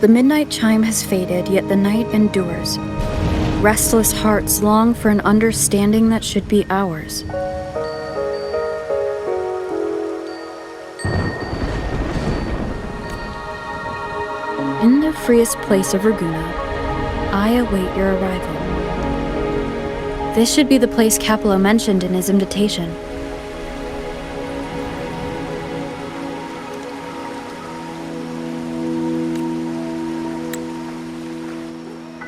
The midnight chime has faded, yet the night endures. Restless hearts long for an understanding that should be ours. In the freest place of Ragunna, I await your arrival. This should be the place Capello mentioned in his invitation.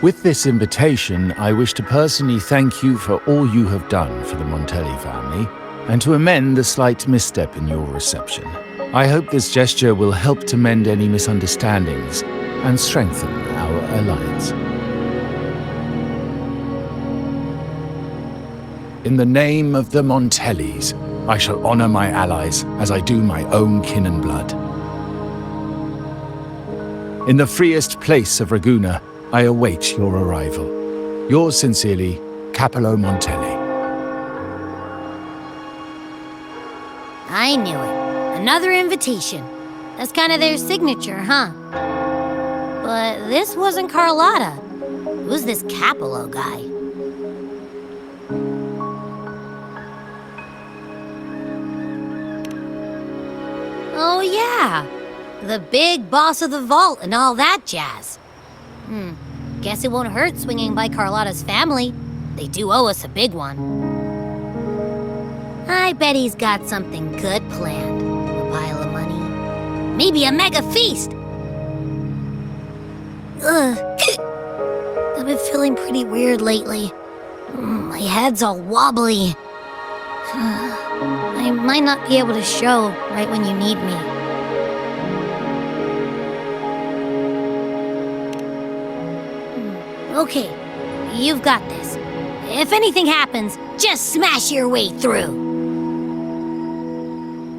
With this invitation, I wish to personally thank you for all you have done for the Montelli family, and to amend the slight misstep in your reception. I hope this gesture will help to mend any misunderstandings and strengthen our alliance. In the name of the Montellis, I shall honor my allies as I do my own kin and blood. In the freest place of Ragunna, I await your arrival. Yours sincerely, Capello Montelli. I knew it. Another invitation. That's kind of their signature, huh? But this wasn't Carlotta. Who's this Capello guy? Oh yeah, the big boss of the vault and all that jazz. Guess it won't hurt swinging by Carlotta's family. They do owe us a big one. I bet he's got something good planned. A pile of money. Maybe a mega feast! I've been feeling pretty weird lately. My head's all wobbly. I might not be able to show right when you need me. Okay, you've got this. If anything happens, just smash your way through.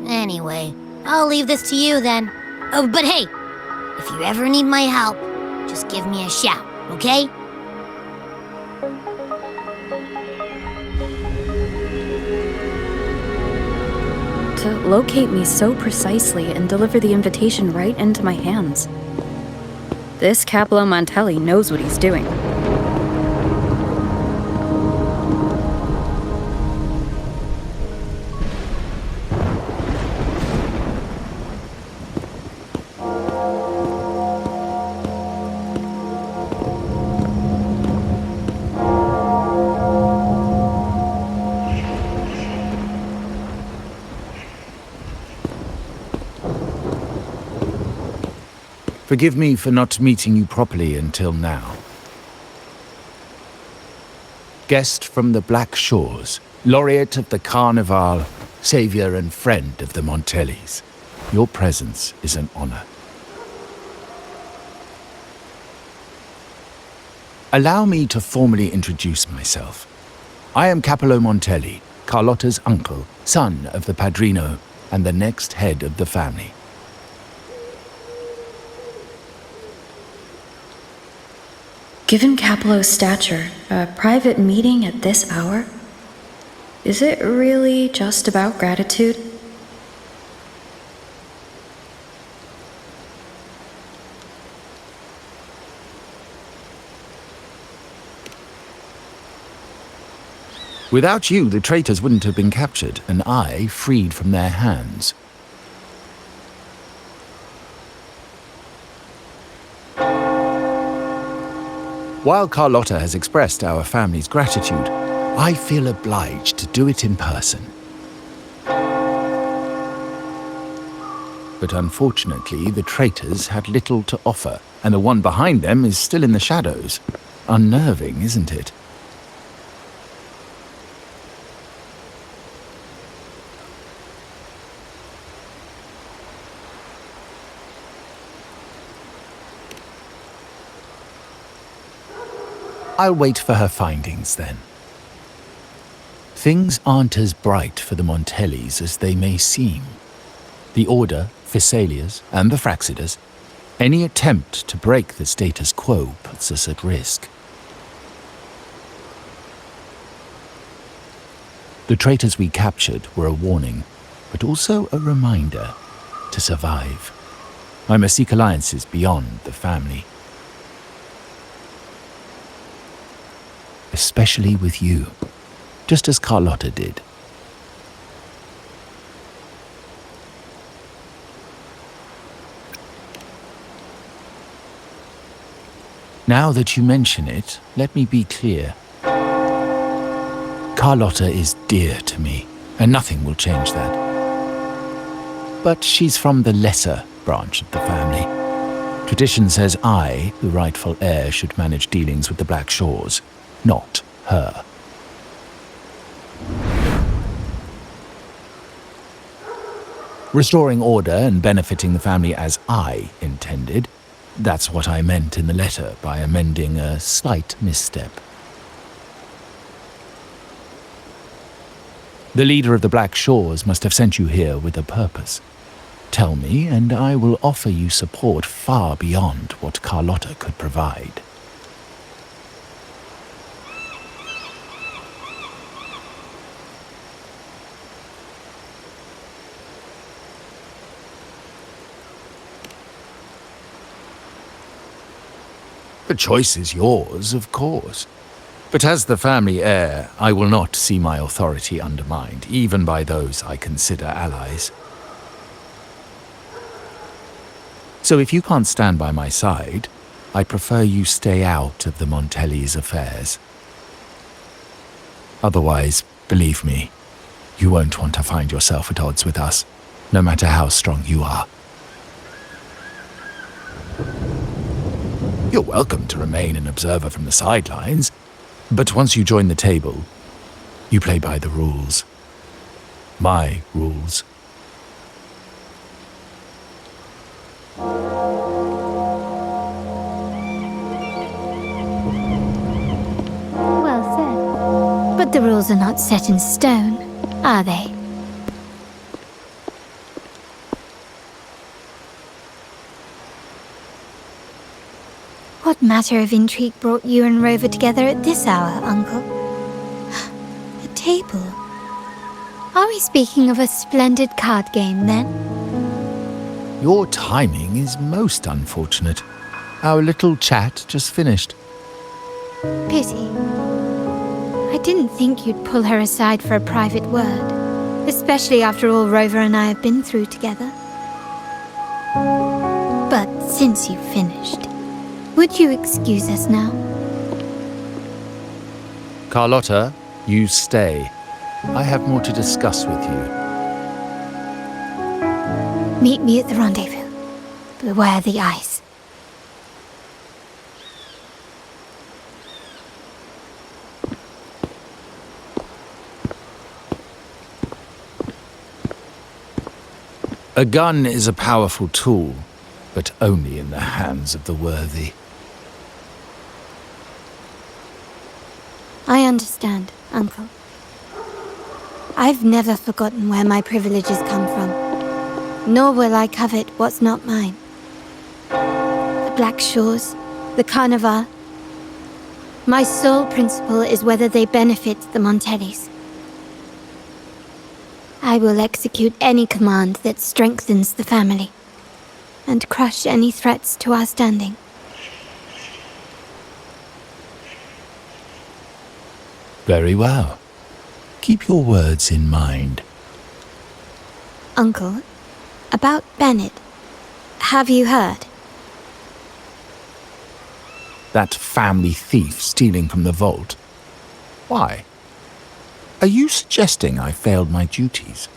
Anyway, I'll leave this to you then. Oh, but hey, if you ever need my help, just give me a shout, okay? To locate me so precisely and deliver the invitation right into my hands. This Capello Montelli knows what he's doing. Forgive me for not meeting you properly until now. Guest from the Black Shores, laureate of the Carnival, savior and friend of the Montellis. Your presence is an honor. Allow me to formally introduce myself. I am Capello Montelli, Carlotta's uncle, son of the Padrino, and the next head of the family. Given Capello's stature, a private meeting at this hour? Is it really just about gratitude? Without you, the traitors wouldn't have been captured, and I freed from their hands. While Carlotta has expressed our family's gratitude, I feel obliged to do it in person. But unfortunately, the traitors had little to offer, and the one behind them is still in the shadows. Unnerving, isn't it? I'll wait for her findings, then. Things aren't as bright for the Montellis as they may seem. The Order, Phassalias, and the Fraxidas, any attempt to break the status quo puts us at risk. The traitors we captured were a warning, but also a reminder to survive. I must seek alliances beyond the family. Especially with you, just as Carlotta did. Now that you mention it, let me be clear. Carlotta is dear to me, and nothing will change that. But she's from the lesser branch of the family. Tradition says I, the rightful heir, should manage dealings with the Black Shores, not her. Restoring order and benefiting the family as I intended, that's what I meant in the letter by amending a slight misstep. The leader of the Black Shores must have sent you here with a purpose. Tell me, and I will offer you support far beyond what Carlotta could provide. The choice is yours, of course. But as the family heir, I will not see my authority undermined, even by those I consider allies. So if you can't stand by my side, I prefer you stay out of the Montelli's affairs. Otherwise, believe me, you won't want to find yourself at odds with us, no matter how strong you are. You're welcome to remain an observer from the sidelines, but once you join the table, you play by the rules. My rules. Well said. But the rules are not set in stone, are they? What matter of intrigue brought you and Rover together at this hour, Uncle? A table? Are we speaking of a splendid card game, then? Your timing is most unfortunate. Our little chat just finished. Pity. I didn't think you'd pull her aside for a private word, especially after all Rover and I have been through together. But since you've finished, would you excuse us now? Carlotta, you stay. I have more to discuss with you. Meet me at the rendezvous. Beware the ice. A gun is a powerful tool, but only in the hands of the worthy. I understand, Uncle. I've never forgotten where my privileges come from, nor will I covet what's not mine. The Black Shores, the Carnival. My sole principle is whether they benefit the Montellis. I will execute any command that strengthens the family, and crush any threats to our standing. Very well. Keep your words in mind. Uncle, about Bennett, have you heard? That family thief stealing from the vault. Why? Are you suggesting I failed my duties?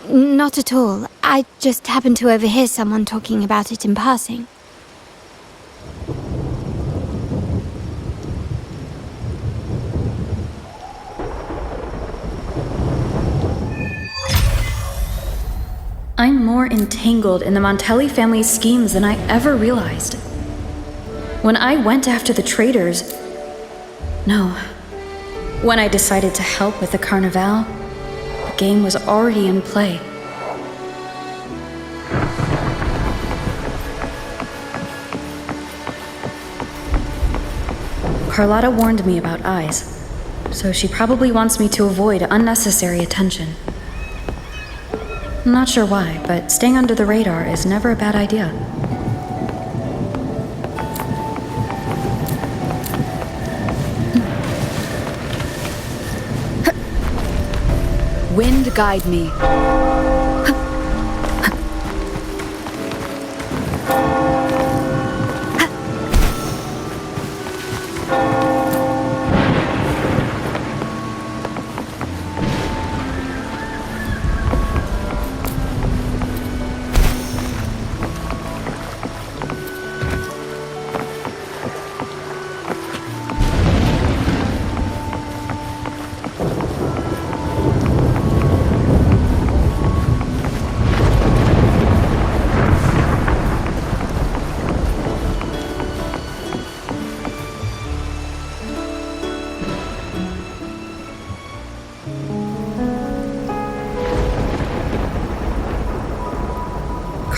Not at all. I just happened to overhear someone talking about it in passing. I'm more entangled in the Montelli family's schemes than I ever realized. When I went after the traitors... No. When I decided to help with the Carnival, the game was already in play. Carlotta warned me about eyes, so she probably wants me to avoid unnecessary attention. Not sure why, but staying under the radar is never a bad idea. Wind guide me.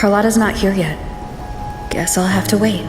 Carlotta's not here yet. Guess I'll have to wait.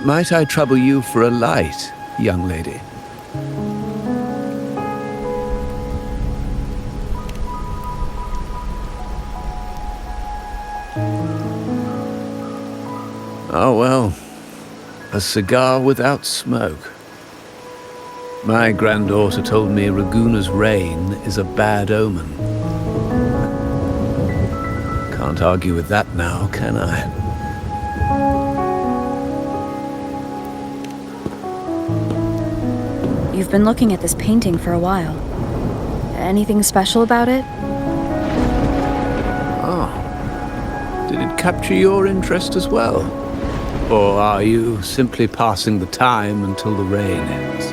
Might I trouble you for a light, young lady? Oh, well, a cigar without smoke. My granddaughter told me Raguna's rain is a bad omen. Can't argue with that now, can I? You've been looking at this painting for a while. Anything special about it? Oh. Did it capture your interest as well? Or are you simply passing the time until the rain ends?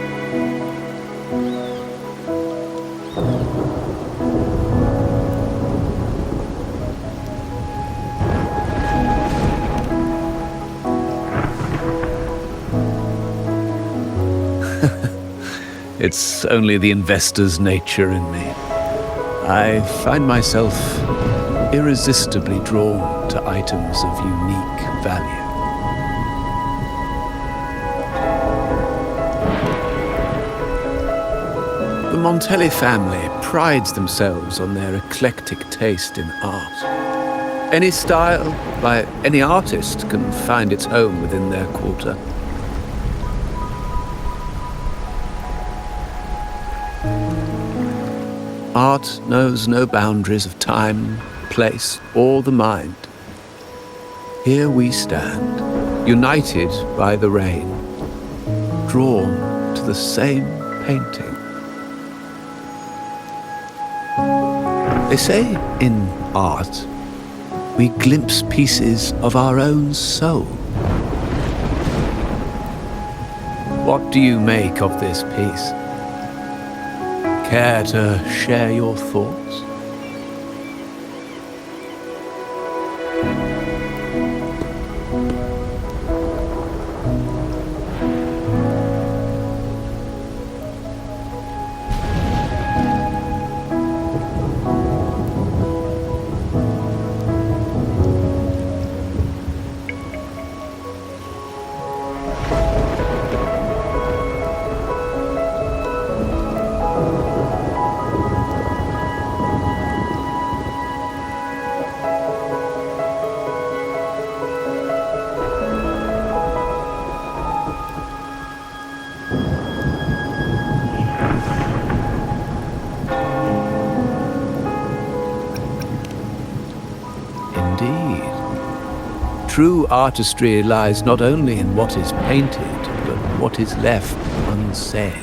It's only the investor's nature in me. I find myself irresistibly drawn to items of unique value. The Montelli family prides themselves on their eclectic taste in art. Any style by any artist can find its home within their quarter. Art knows no boundaries of time, place, or the mind. Here we stand, united by the rain, drawn to the same painting. They say in art, we glimpse pieces of our own soul. What do you make of this piece? Care to share your thoughts? Indeed. True artistry lies not only in what is painted, but what is left unsaid.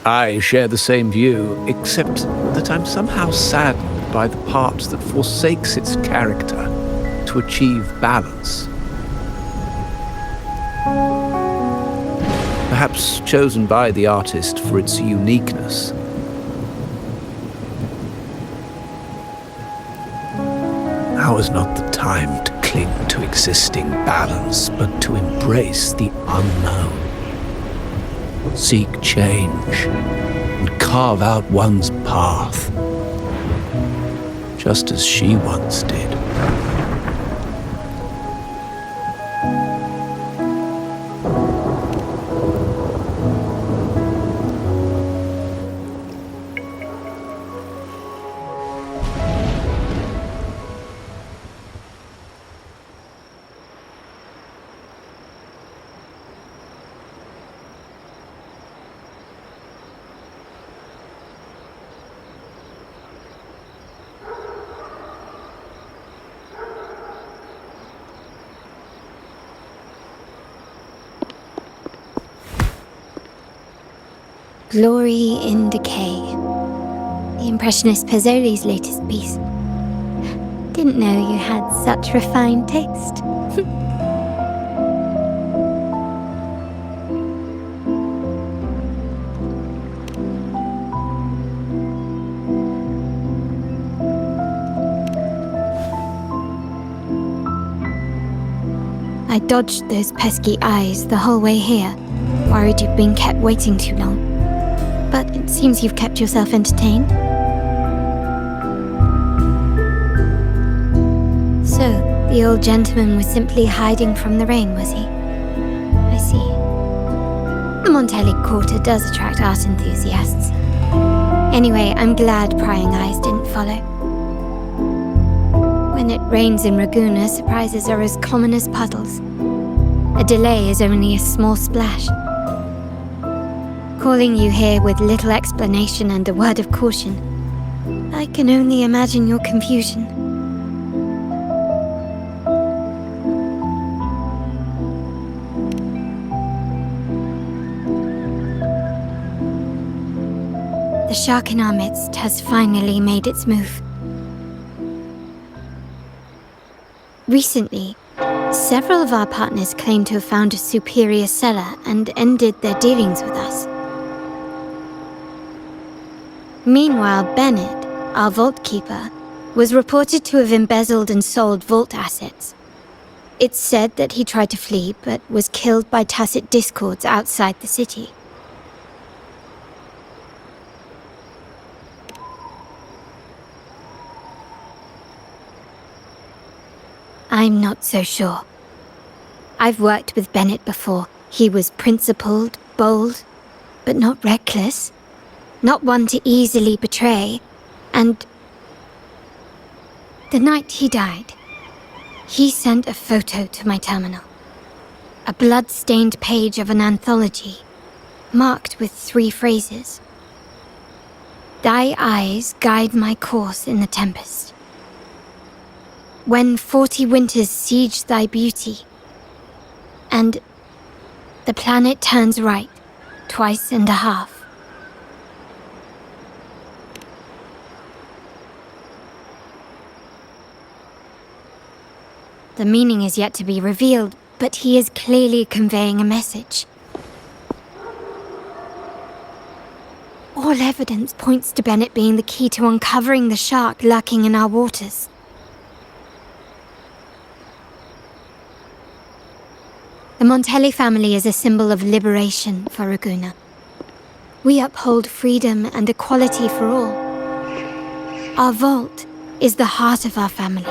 I share the same view, except that I'm somehow saddened by the part that forsakes its character to achieve balance. Perhaps chosen by the artist for its uniqueness. Now is not the time to cling to existing balance, but to embrace the unknown. Seek change and carve out one's path, just as she once did. Glory in Decay. The Impressionist Pizzoli's latest piece. Didn't know you had such refined taste. I dodged those pesky eyes the whole way here, worried you'd been kept waiting too long. But it seems you've kept yourself entertained. So, the old gentleman was simply hiding from the rain, was he? I see. The Montelli Quarter does attract art enthusiasts. Anyway, I'm glad prying eyes didn't follow. When it rains in Ragusa, surprises are as common as puddles. A delay is only a small splash. Calling you here with little explanation and a word of caution, I can only imagine your confusion. The shark in our midst has finally made its move. Recently, several of our partners claimed to have found a superior cellar and ended their dealings with us. Meanwhile, Bennett, our vault keeper, was reported to have embezzled and sold vault assets. It's said that he tried to flee, but was killed by tacit discords outside the city. I'm not so sure. I've worked with Bennett before. He was principled, bold, but not reckless. Not one to easily betray, and the night he died, he sent a photo to my terminal. A blood-stained page of an anthology, marked with 3 phrases. Thy eyes guide my course in the tempest. When 40 winters siege thy beauty, and the planet turns right, 2.5 times. The meaning is yet to be revealed, but he is clearly conveying a message. All evidence points to Bennett being the key to uncovering the shark lurking in our waters. The Montelli family is a symbol of liberation for Ragusa. We uphold freedom and equality for all. Our vault is the heart of our family.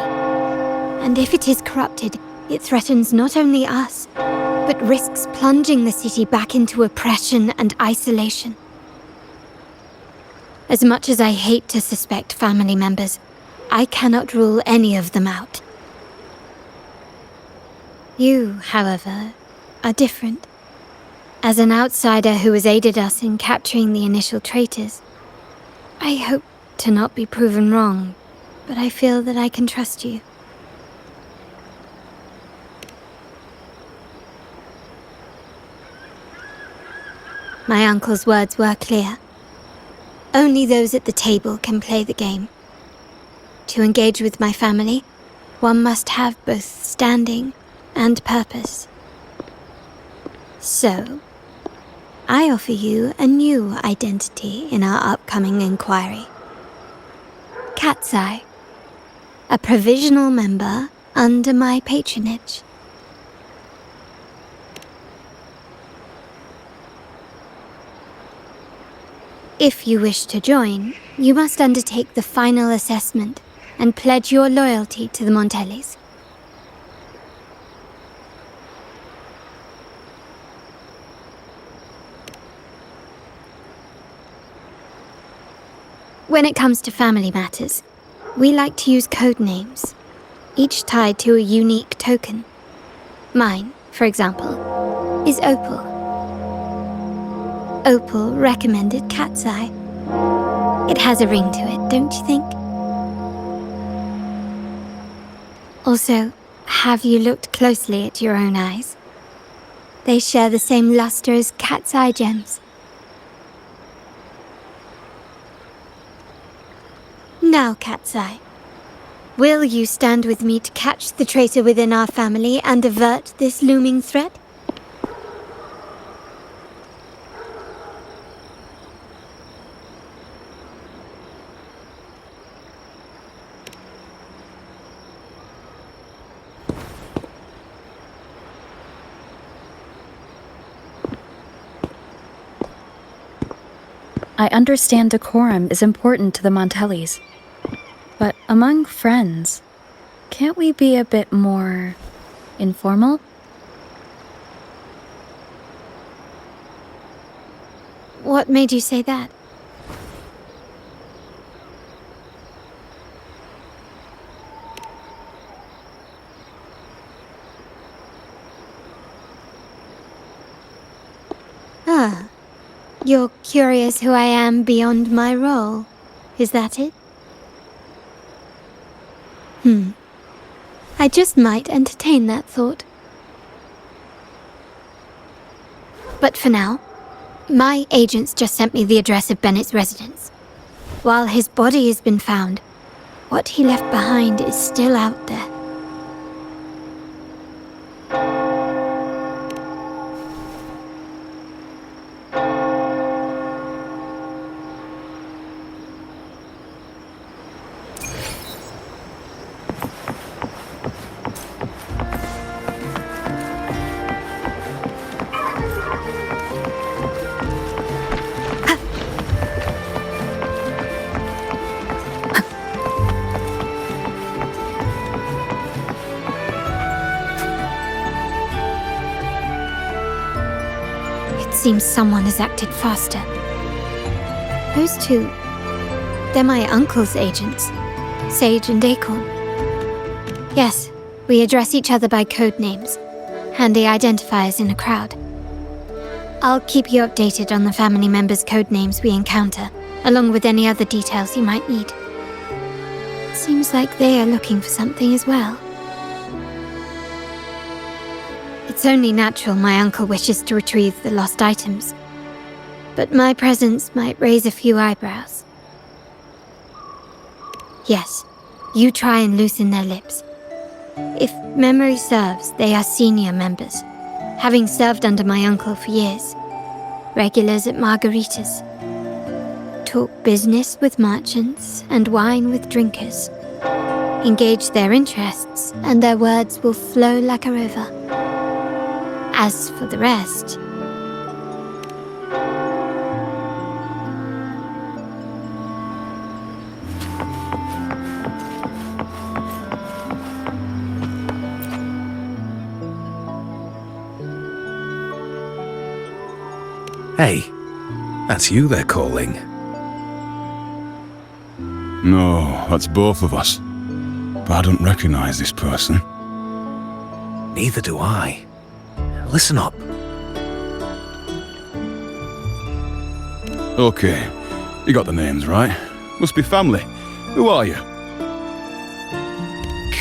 And if it is corrupted, it threatens not only us, but risks plunging the city back into oppression and isolation. As much as I hate to suspect family members, I cannot rule any of them out. You, however, are different. As an outsider who has aided us in capturing the initial traitors, I hope to not be proven wrong, but I feel that I can trust you. My uncle's words were clear. Only those at the table can play the game. To engage with my family, one must have both standing and purpose. So, I offer you a new identity in our upcoming inquiry. Cat's Eye, a provisional member under my patronage. If you wish to join, you must undertake the final assessment and pledge your loyalty to the Montellis. When it comes to family matters, we like to use code names, each tied to a unique token. Mine, for example, is Opal. Opal recommended Cat's Eye. It has a ring to it, don't you think? Also, have you looked closely at your own eyes? They share the same luster as Cat's Eye gems. Now, Cat's Eye, will you stand with me to catch the traitor within our family and avert this looming threat? I understand decorum is important to the Montellis. But among friends, can't we be a bit more informal? What made you say that? Ah, you're curious who I am beyond my role, is that it? I just might entertain that thought. But for now, my agents just sent me the address of Bennett's residence. While his body has been found, what he left behind is still out there. Seems someone has acted faster. Those two, they're my uncle's agents, Sage and Acorn. Yes, we address each other by code names, handy identifiers in a crowd. I'll keep you updated on the family members' code names we encounter, along with any other details you might need. Seems like they are looking for something as well. It's only natural my uncle wishes to retrieve the lost items, but my presence might raise a few eyebrows. Yes, you try and loosen their lips. If memory serves, they are senior members, having served under my uncle for years. Regulars at margaritas. Talk business with merchants and wine with drinkers. Engage their interests, and their words will flow like a river. As for the rest... Hey, that's you they're calling. No, that's both of us. But I don't recognize this person. Neither do I. Listen up. Okay, you got the names right. Must be family. Who are you?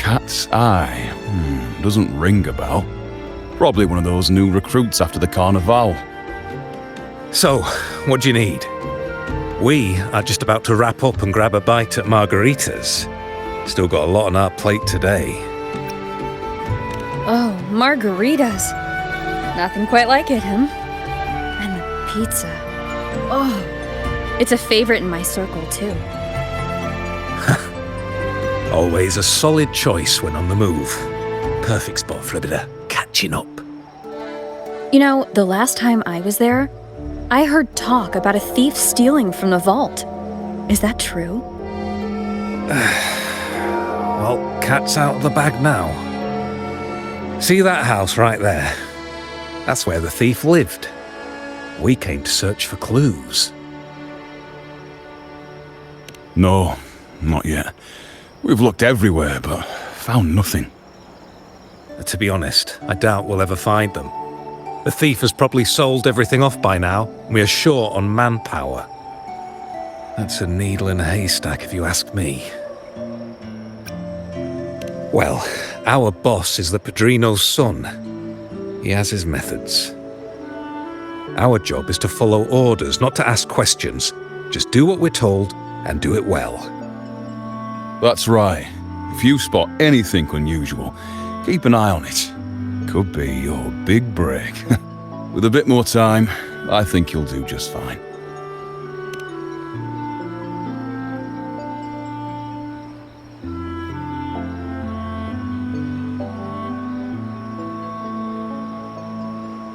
Cat's eye. Doesn't ring a bell. Probably one of those new recruits after the carnival. So, what do you need? We are just about to wrap up and grab a bite at Margarita's. Still got a lot on our plate today. Oh, margaritas. Nothing quite like it, huh? And the pizza. Oh, it's a favorite in my circle, too. Always a solid choice when on the move. Perfect spot for a bit of catching up. You know, the last time I was there, I heard talk about a thief stealing from the vault. Is that true? Well, cat's out of the bag now. See that house right there? That's where the thief lived. We came to search for clues. No, not yet. We've looked everywhere, but found nothing. To be honest, I doubt we'll ever find them. The thief has probably sold everything off by now. We are short on manpower. That's a needle in a haystack, if you ask me. Well, our boss is the Padrino's son. He has his methods. Our job is to follow orders, not to ask questions. Just do what we're told and do it well. That's right. If you spot anything unusual, keep an eye on it. Could be your big break. With a bit more time, I think you'll do just fine.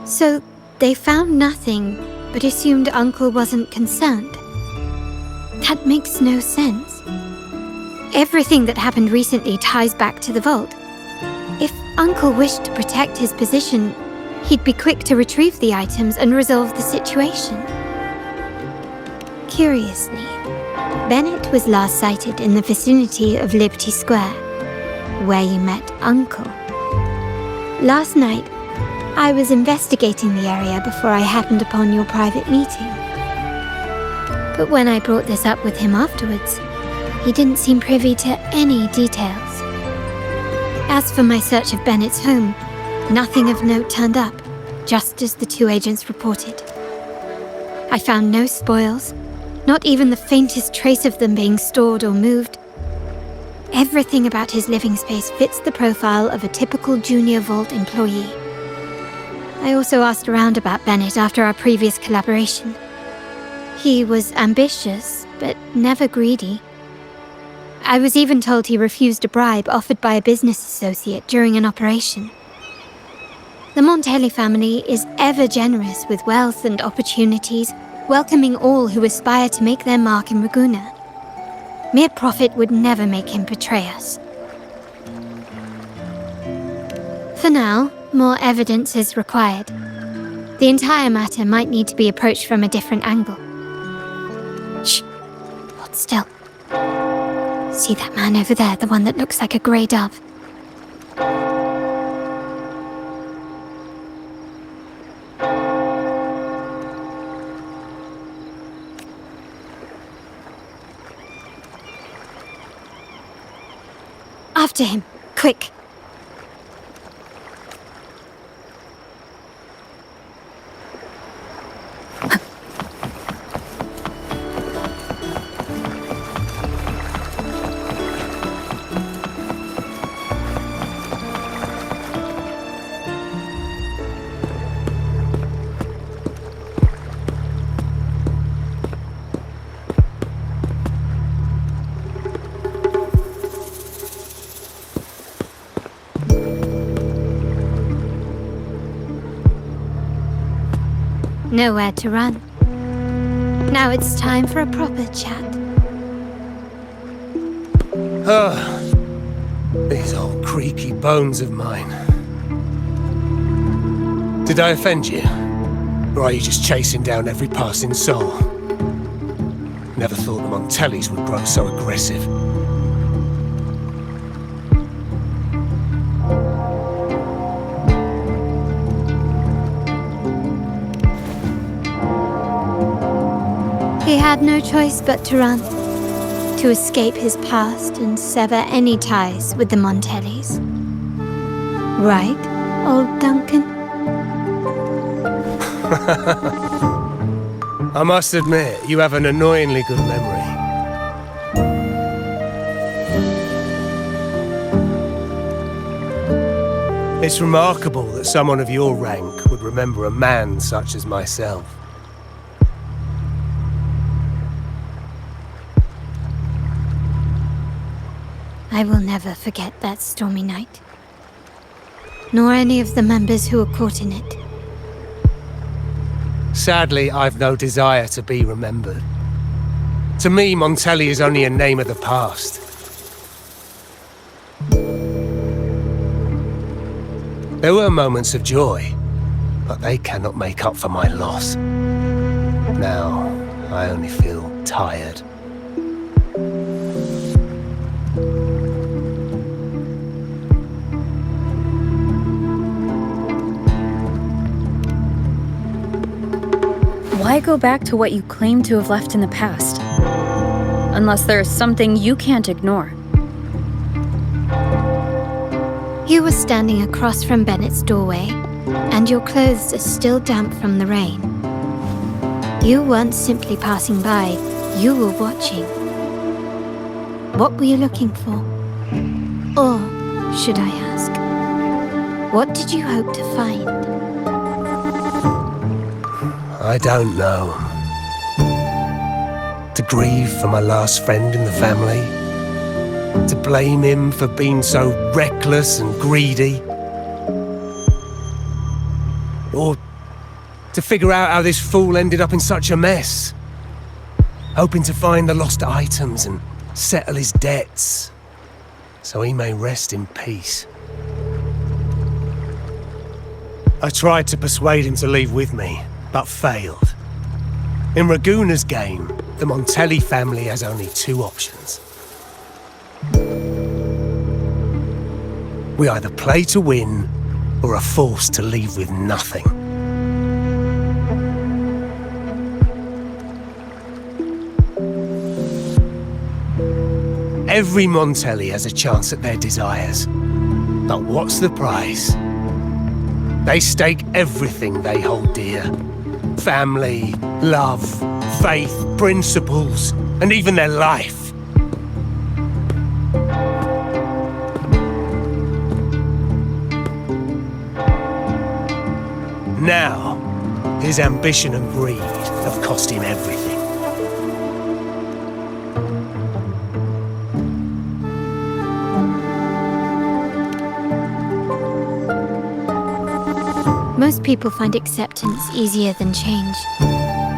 So, they found nothing, but assumed Uncle wasn't concerned. That makes no sense. Everything that happened recently ties back to the vault. If Uncle wished to protect his position, he'd be quick to retrieve the items and resolve the situation. Curiously, Bennett was last sighted in the vicinity of Liberty Square, where you met Uncle. Last night, I was investigating the area before I happened upon your private meeting. But when I brought this up with him afterwards, he didn't seem privy to any details. As for my search of Bennett's home, nothing of note turned up, just as the two agents reported. I found no spoils, not even the faintest trace of them being stored or moved. Everything about his living space fits the profile of a typical junior vault employee. I also asked around about Bennett after our previous collaboration. He was ambitious, but never greedy. I was even told he refused a bribe offered by a business associate during an operation. The Montelli family is ever generous with wealth and opportunities, welcoming all who aspire to make their mark in Ragusa. Mere profit would never make him betray us. For now, more evidence is required. The entire matter might need to be approached from a different angle. Shh! Hold still. See that man over there, the one that looks like a grey dove? After him, quick! Nowhere to run. Now it's time for a proper chat. These old creaky bones of mine. Did I offend you? Or are you just chasing down every passing soul? Never thought the Montellis would grow so aggressive. He had no choice but to run. To to escape his past and sever any ties with the Montellis. Right, old Duncan? I must admit, you have an annoyingly good memory. It's remarkable that someone of your rank would remember a man such as myself. I will never forget that stormy night. Nor any of the members who were caught in it. Sadly, I've no desire to be remembered. To me, Montelli is only a name of the past. There were moments of joy, but they cannot make up for my loss. Now, I only feel tired. Why go back to what you claim to have left in the past? Unless there is something you can't ignore. You were standing across from Bennett's doorway, and your clothes are still damp from the rain. You weren't simply passing by, you were watching. What were you looking for? Or, should I ask, what did you hope to find? I don't know. To grieve for my last friend in the family? To blame him for being so reckless and greedy? Or to figure out how this fool ended up in such a mess? Hoping to find the lost items and settle his debts, so he may rest in peace. I tried to persuade him to leave with me, but failed. In Raguna's game, the Montelli family has only two options. We either play to win, or are forced to leave with nothing. Every Montelli has a chance at their desires. But what's the price? They stake everything they hold dear. Family, love, faith, principles, and even their life. Now, his ambition and greed have cost him everything. Most people find acceptance easier than change,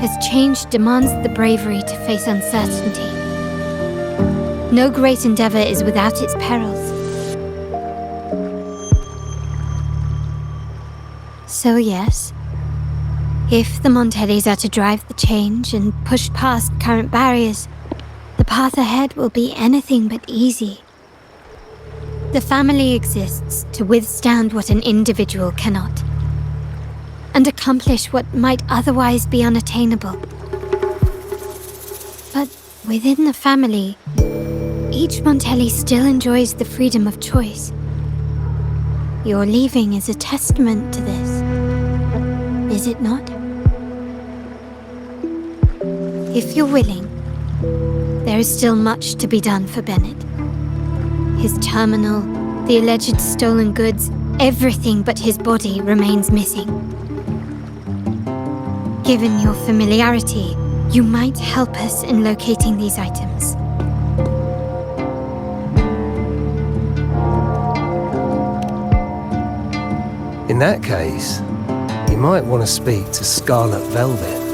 as change demands the bravery to face uncertainty. No great endeavor is without its perils. So yes, if the Montellis are to drive the change and push past current barriers, the path ahead will be anything but easy. The family exists to withstand what an individual cannot, and accomplish what might otherwise be unattainable. But within the family, each Montelli still enjoys the freedom of choice. Your leaving is a testament to this, is it not? If you're willing, there is still much to be done for Bennett. His terminal, the alleged stolen goods, everything but his body remains missing. Given your familiarity, you might help us in locating these items. In that case, you might want to speak to Scarlet Velvet.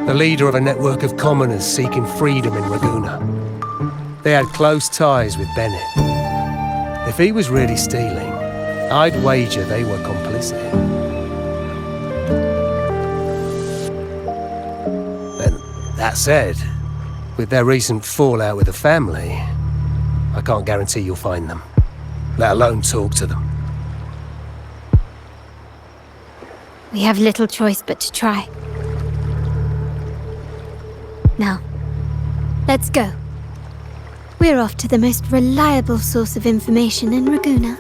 The leader of a network of commoners seeking freedom in Raguna. They had close ties with Bennett. If he was really stealing, I'd wager they were complicit. And that said, with their recent fallout with the family, I can't guarantee you'll find them, let alone talk to them. We have little choice but to try. Now, let's go. We're off to the most reliable source of information in Ragusa.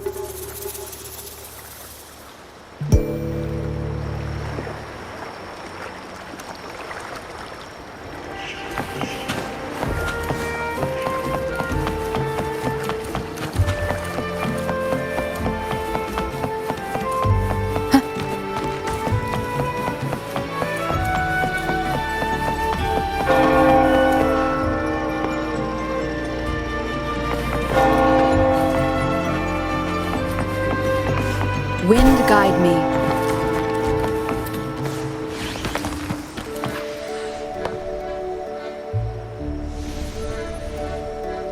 Wind guide me.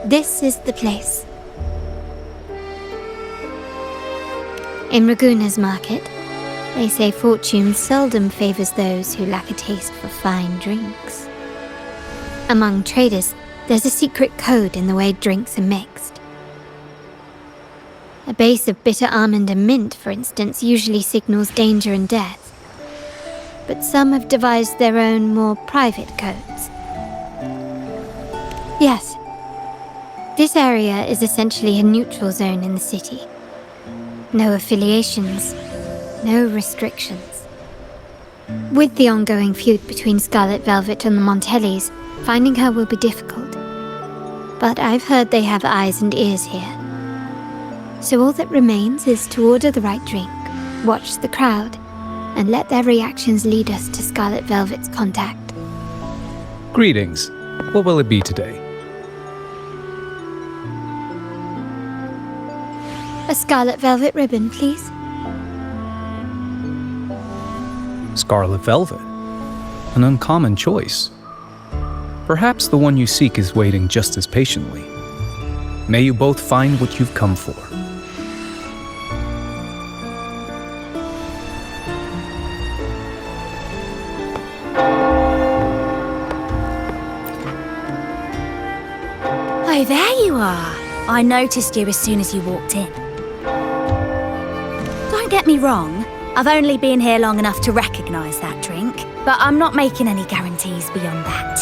This is the place. In Ragusa's market, they say fortune seldom favors those who lack a taste for fine drinks. Among traders, there's a secret code in the way drinks are mixed. A base of bitter almond and mint, for instance, usually signals danger and death. But some have devised their own, more private codes. Yes, this area is essentially a neutral zone in the city. No affiliations, no restrictions. With the ongoing feud between Scarlet Velvet and the Montellis, finding her will be difficult. But I've heard they have eyes and ears here. So all that remains is to order the right drink, watch the crowd, and let their reactions lead us to Scarlet Velvet's contact. Greetings. What will it be today? A Scarlet Velvet ribbon, please. Scarlet Velvet. An uncommon choice. Perhaps the one you seek is waiting just as patiently. May you both find what you've come for. Oh, there you are. I noticed you as soon as you walked in. Don't get me wrong, I've only been here long enough to recognise that drink, but I'm not making any guarantees beyond that.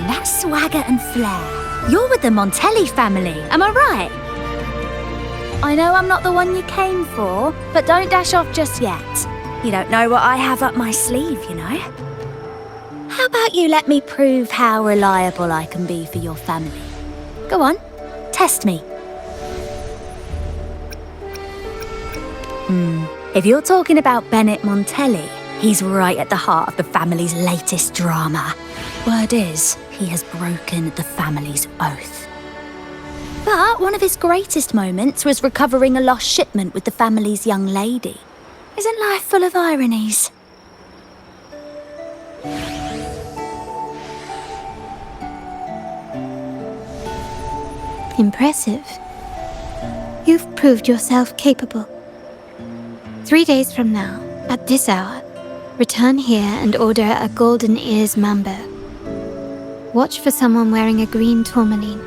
That swagger and flair. You're with the Montelli family, am I right? I know I'm not the one you came for, but don't dash off just yet. You don't know what I have up my sleeve, you know? How about you let me prove how reliable I can be for your family? Go on, test me. If you're talking about Bennett Montelli, he's right at the heart of the family's latest drama. Word is, he has broken the family's oath. But one of his greatest moments was recovering a lost shipment with the family's young lady. Isn't life full of ironies? Impressive. You've proved yourself capable. 3 days from now, at this hour, return here and order a golden ears mambo. Watch for someone wearing a green tourmaline.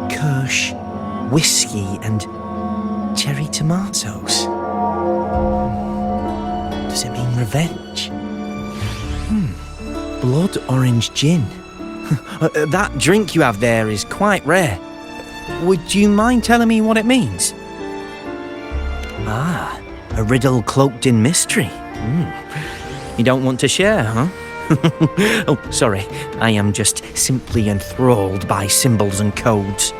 Kirsch, whiskey, and cherry tomatoes. Does it mean revenge? Blood orange gin. That drink you have there is quite rare. Would you mind telling me what it means? Ah, a riddle cloaked in mystery. You don't want to share, huh? Oh, sorry. I am just simply enthralled by symbols and codes.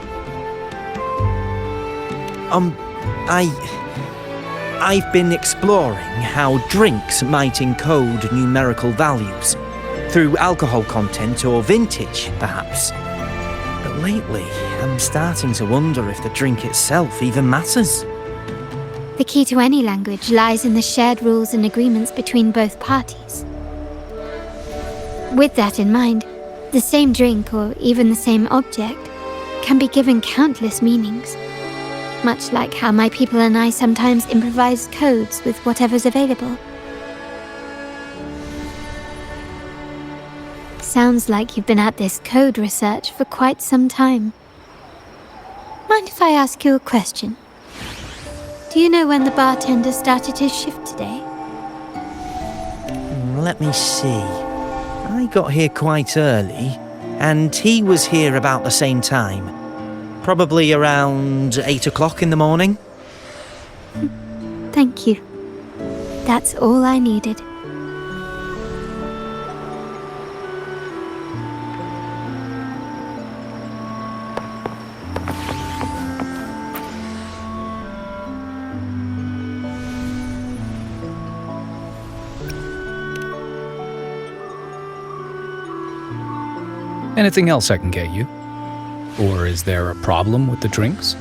I've been exploring how drinks might encode numerical values, through alcohol content or vintage, perhaps. But lately, I'm starting to wonder if the drink itself even matters. The key to any language lies in the shared rules and agreements between both parties. With that in mind, the same drink or even the same object can be given countless meanings, much like how my people and I sometimes improvise codes with whatever's available. Sounds like you've been at this code research for quite some time. Mind if I ask you a question? Do you know when the bartender started his shift today? Let me see. I got here quite early, and he was here about the same time. Probably around 8 o'clock in the morning. Thank you. That's all I needed. Anything else I can get you? Or is there a problem with the drinks?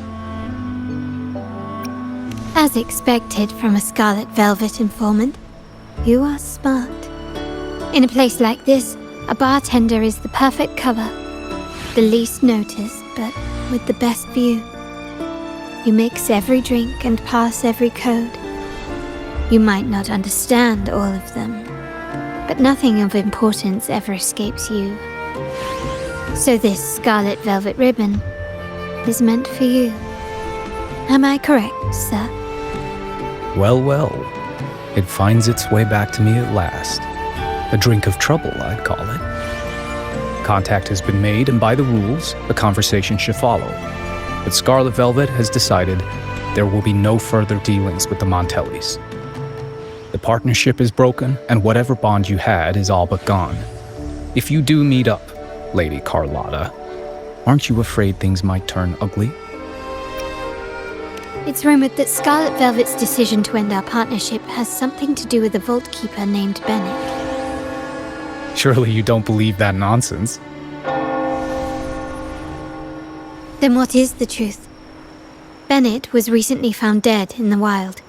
As expected from a Scarlet Velvet informant, you are smart. In a place like this, a bartender is the perfect cover. The least noticed, but with the best view. You mix every drink and pass every code. You might not understand all of them, but nothing of importance ever escapes you. So this Scarlet Velvet ribbon is meant for you. Am I correct, sir? Well, well. It finds its way back to me at last. A drink of trouble, I'd call it. Contact has been made, and by the rules, a conversation should follow. But Scarlet Velvet has decided there will be no further dealings with the Montellis. The partnership is broken, and whatever bond you had is all but gone. If you do meet up, Lady Carlotta, aren't you afraid things might turn ugly? It's rumored that Scarlet Velvet's decision to end our partnership has something to do with a vault keeper named Bennett. Surely you don't believe that nonsense. Then what is the truth? Bennett was recently found dead in the wild.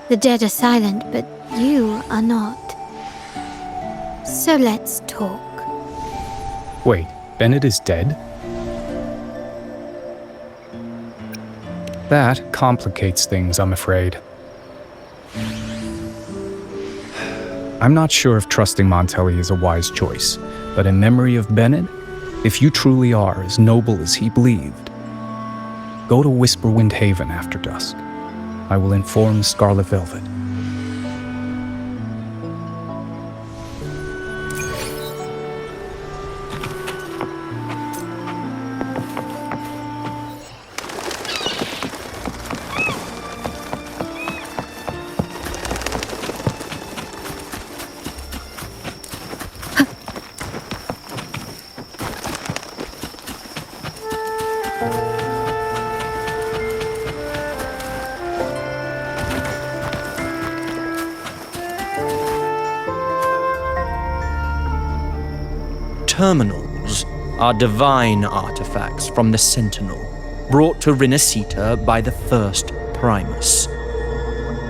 The dead are silent, but you are not. So let's talk. Wait, Bennett is dead? That complicates things, I'm afraid. I'm not sure if trusting Montelli is a wise choice, but in memory of Bennett, if you truly are as noble as he believed, go to Whisperwind Haven after dusk. I will inform Scarlet Velvet. Terminals are divine artifacts from the Sentinel, brought to Rinascita by the first Primus.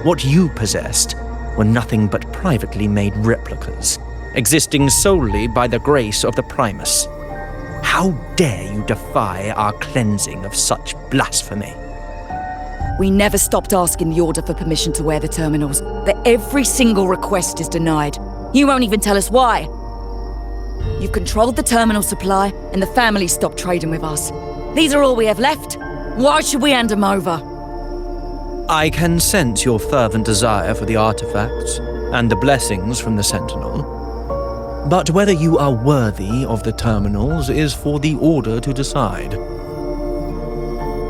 What you possessed were nothing but privately made replicas, existing solely by the grace of the Primus. How dare you defy our cleansing of such blasphemy? We never stopped asking the Order for permission to wear the terminals, but every single request is denied. You won't even tell us why. You've controlled the terminal supply, and the family stopped trading with us. These are all we have left. Why should we hand them over? I can sense your fervent desire for the artifacts and the blessings from the Sentinel. But whether you are worthy of the terminals is for the Order to decide.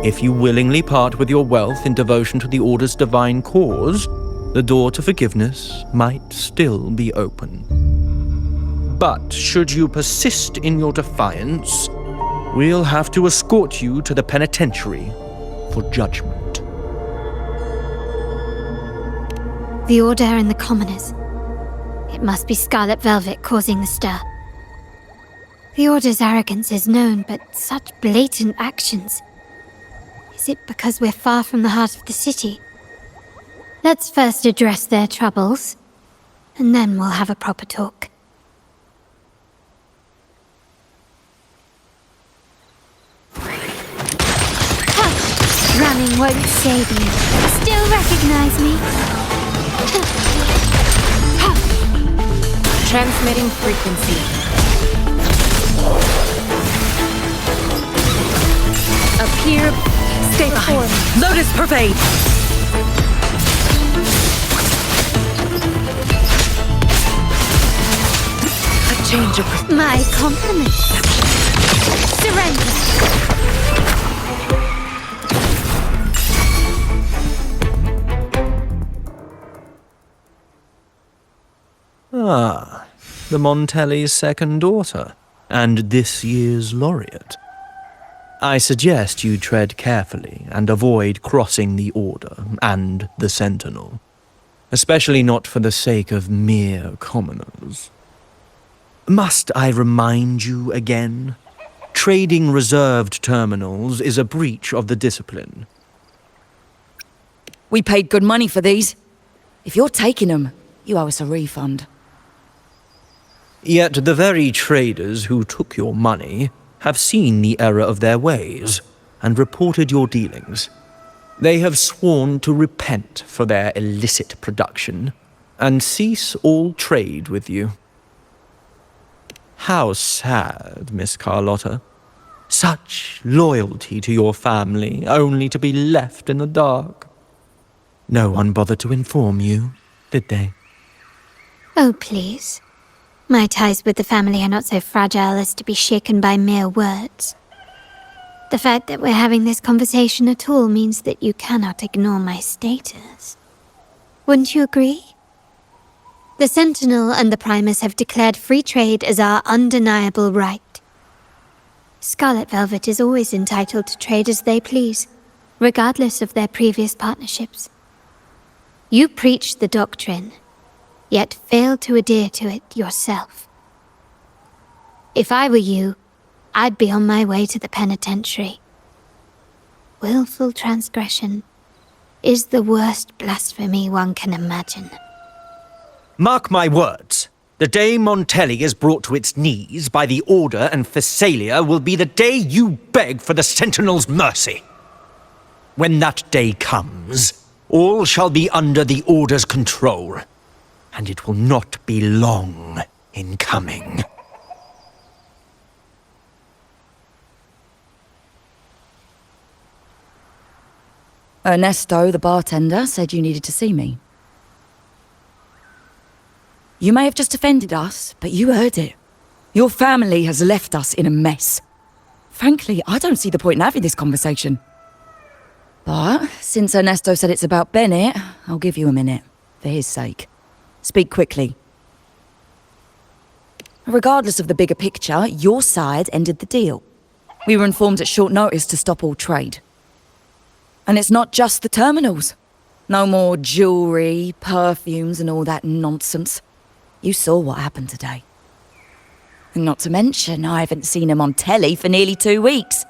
If you willingly part with your wealth in devotion to the Order's divine cause, the door to forgiveness might still be open. But should you persist in your defiance, we'll have to escort you to the penitentiary for judgment. The Order and the Commoners. It must be Scarlet Velvet causing the stir. The Order's arrogance is known, but such blatant actions. Is it because we're far from the heart of the city? Let's first address their troubles, and then we'll have a proper talk. Running won't save me. Still recognize me? Transmitting frequency. Appear. Stay behind. Lotus pervade! A change of... My compliments. Surrender. Ah, the Montelli's second daughter, and this year's laureate. I suggest you tread carefully and avoid crossing the Order and the Sentinel, especially not for the sake of mere commoners. Must I remind you again? Trading reserved terminals is a breach of the discipline. We paid good money for these. If you're taking them, you owe us a refund. Yet the very traders who took your money have seen the error of their ways and reported your dealings. They have sworn to repent for their illicit production and cease all trade with you. How sad, Miss Carlotta. Such loyalty to your family, only to be left in the dark. No one bothered to inform you, did they? Oh, please. My ties with the family are not so fragile as to be shaken by mere words. The fact that we're having this conversation at all means that you cannot ignore my status. Wouldn't you agree? The Sentinel and the Primus have declared free trade as our undeniable right. Scarlet Velvet is always entitled to trade as they please, regardless of their previous partnerships. You preach the doctrine, yet fail to adhere to it yourself. If I were you, I'd be on my way to the penitentiary. Willful transgression is the worst blasphemy one can imagine. Mark my words. The day Montelli is brought to its knees by the Order and Phasalia will be the day you beg for the Sentinel's mercy. When that day comes, all shall be under the Order's control, and it will not be long in coming. Ernesto, the bartender, said you needed to see me. You may have just offended us, but you heard it. Your family has left us in a mess. Frankly, I don't see the point in having this conversation. But since Ernesto said it's about Bennett, I'll give you a minute, for his sake. Speak quickly. Regardless of the bigger picture, your side ended the deal. We were informed at short notice to stop all trade. And it's not just the terminals. No more jewelry, perfumes, and all that nonsense. You saw what happened today. And not to mention, I haven't seen him on telly for nearly 2 weeks.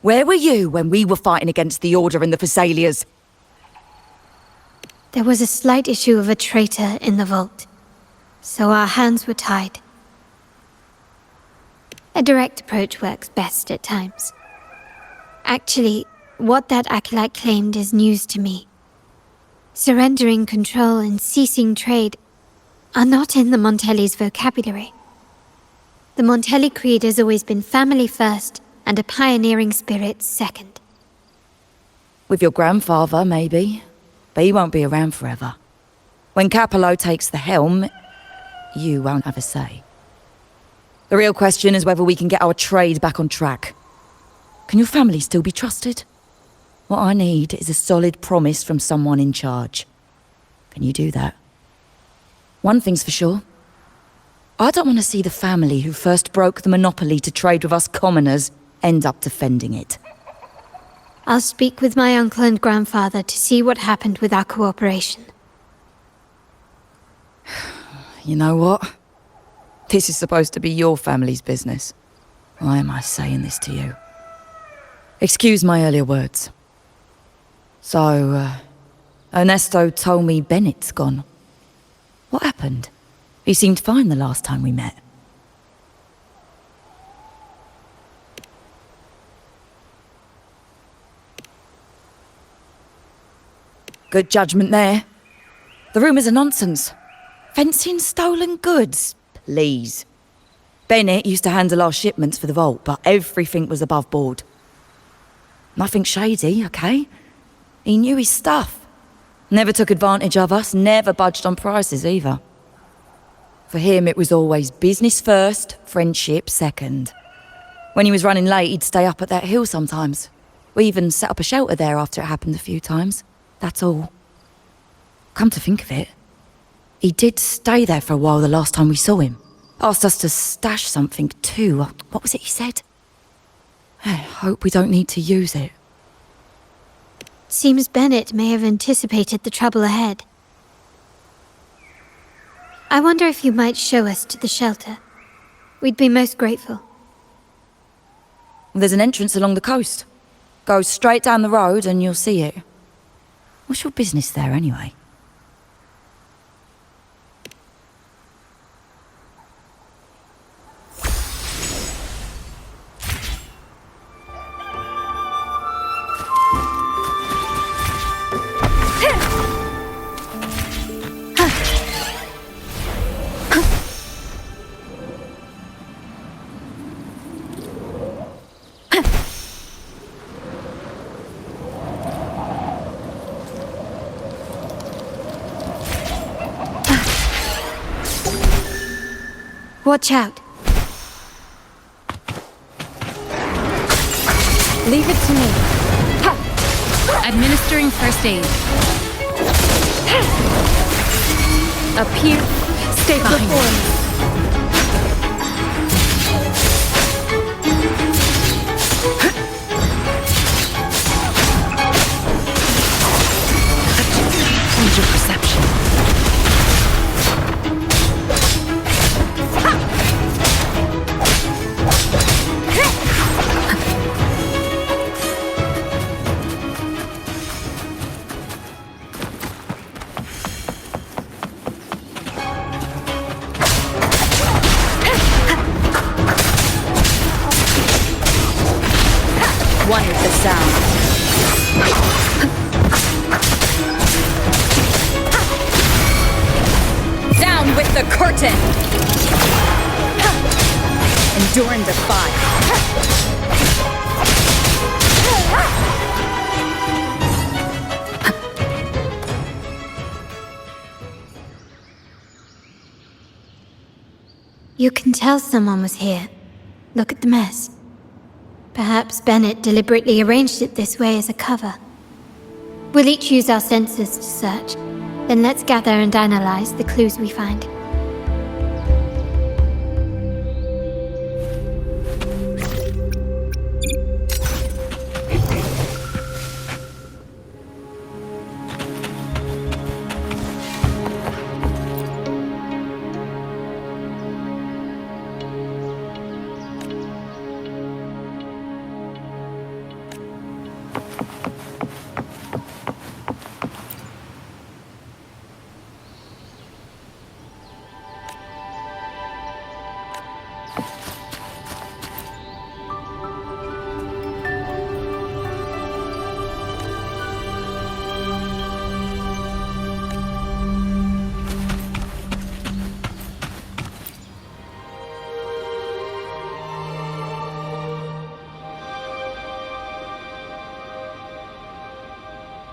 Where were you when we were fighting against the Order and the Phasalias? There was a slight issue of a traitor in the vault, so our hands were tied. A direct approach works best at times. Actually, what that acolyte claimed is news to me. Surrendering control and ceasing trade are not in the Montelli's vocabulary. The Montelli creed has always been family first and a pioneering spirit second. With your grandfather, maybe. But he won't be around forever. When Capello takes the helm, you won't have a say. The real question is whether we can get our trade back on track. Can your family still be trusted? What I need is a solid promise from someone in charge. Can you do that? One thing's for sure. I don't want to see the family who first broke the monopoly to trade with us commoners end up defending it. I'll speak with my uncle and grandfather to see what happened with our cooperation. You know what? This is supposed to be your family's business. Why am I saying this to you? Excuse my earlier words. So, Ernesto told me Bennett's gone. What happened? He seemed fine the last time we met. Good judgment there. The rumours are nonsense. Fencing stolen goods? Please. Bennett used to handle our shipments for the vault, but everything was above board. Nothing shady, okay? He knew his stuff. Never took advantage of us, never budged on prices either. For him, it was always business first, friendship second. When he was running late, he'd stay up at that hill sometimes. We even set up a shelter there after it happened a few times. That's all. Come to think of it, he did stay there for a while the last time we saw him. Asked us to stash something too. What was it he said? I hope we don't need to use it. Seems Bennett may have anticipated the trouble ahead. I wonder if you might show us to the shelter. We'd be most grateful. There's an entrance along the coast. Go straight down the road and you'll see it. What's your business there anyway? Watch out. Leave it to me. Administering first aid. Up here. Stay behind me. Change your perception. One with the sound. Down with the curtain! Endure and defy. You can tell someone was here. Look at the mess. Perhaps Bennett deliberately arranged it this way as a cover. We'll each use our senses to search. Then let's gather and analyze the clues we find.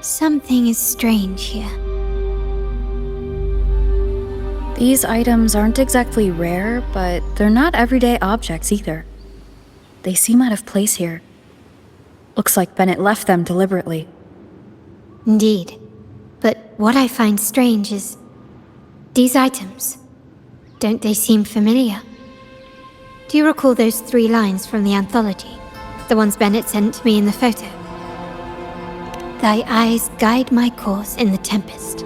Something is strange here. These items aren't exactly rare, but they're not everyday objects either. They seem out of place here. Looks like Bennett left them deliberately. Indeed. But what I find strange is... these items. Don't they seem familiar? Do you recall those 3 lines from the anthology? The ones Bennett sent to me in the photo? Thy eyes guide my course in the tempest.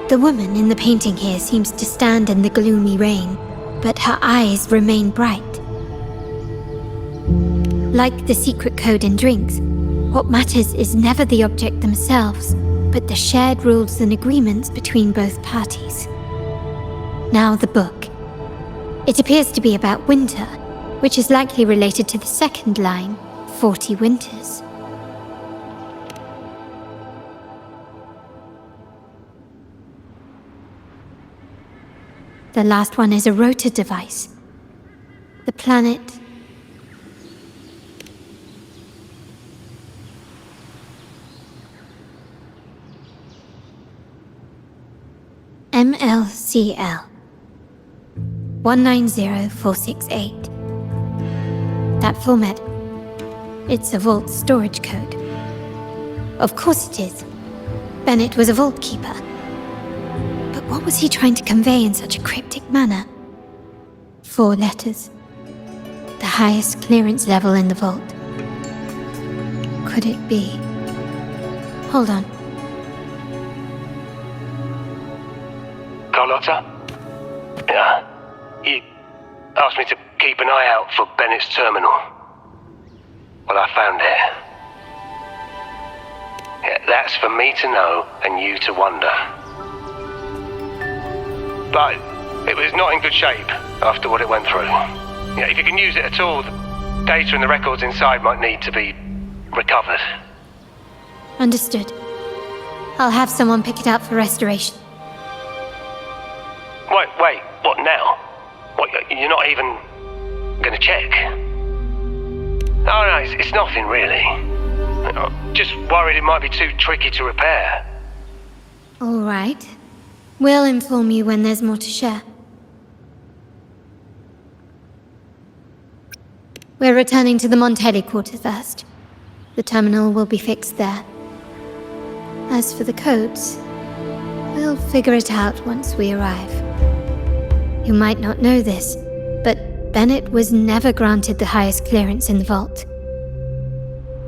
The woman in the painting here seems to stand in the gloomy rain, but her eyes remain bright. Like the secret code in drinks, what matters is never the object themselves, but the shared rules and agreements between both parties. Now the book. It appears to be about winter, which is likely related to the second line, 40 winters. The last one is a rotor device. The planet... MLCL 190468. That format. It's a vault storage code. Of course it is. Bennett was a vault keeper. But what was he trying to convey in such a cryptic manner? 4 letters. The highest clearance level in the vault. Could it be? Hold on. Carlotta? Yeah. You asked me to keep an eye out for Bennett's terminal. Well, I found it. Yeah, that's for me to know and you to wonder. But it was not in good shape after what it went through. Yeah, if you can use it at all, the data and the records inside might need to be recovered. Understood. I'll have someone pick it up for restoration. Wait, what now? What, you're not even gonna check? Oh no, it's nothing really. I'm just worried it might be too tricky to repair. All right. We'll inform you when there's more to share. We're returning to the Montelli quarter first. The terminal will be fixed there. As for the codes, we'll figure it out once we arrive. You might not know this, but Bennett was never granted the highest clearance in the vault.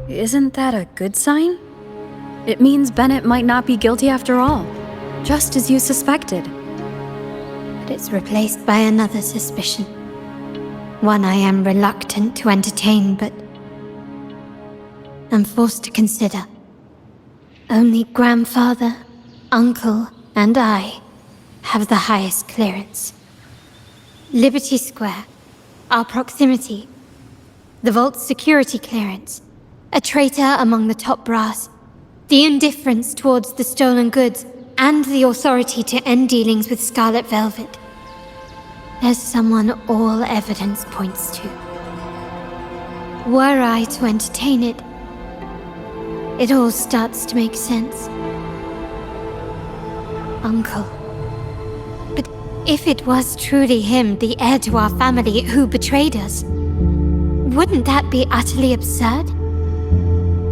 Isn't that a good sign? It means Bennett might not be guilty after all, just as you suspected. But it's replaced by another suspicion. One I am reluctant to entertain, but I'm forced to consider. Only grandfather, uncle, and I have the highest clearance. Liberty Square, our proximity, the vault's security clearance, a traitor among the top brass, the indifference towards the stolen goods, and the authority to end dealings with Scarlet Velvet. There's someone all evidence points to. Were I to entertain it, it all starts to make sense. Uncle. But if it was truly him, the heir to our family, who betrayed us, wouldn't that be utterly absurd?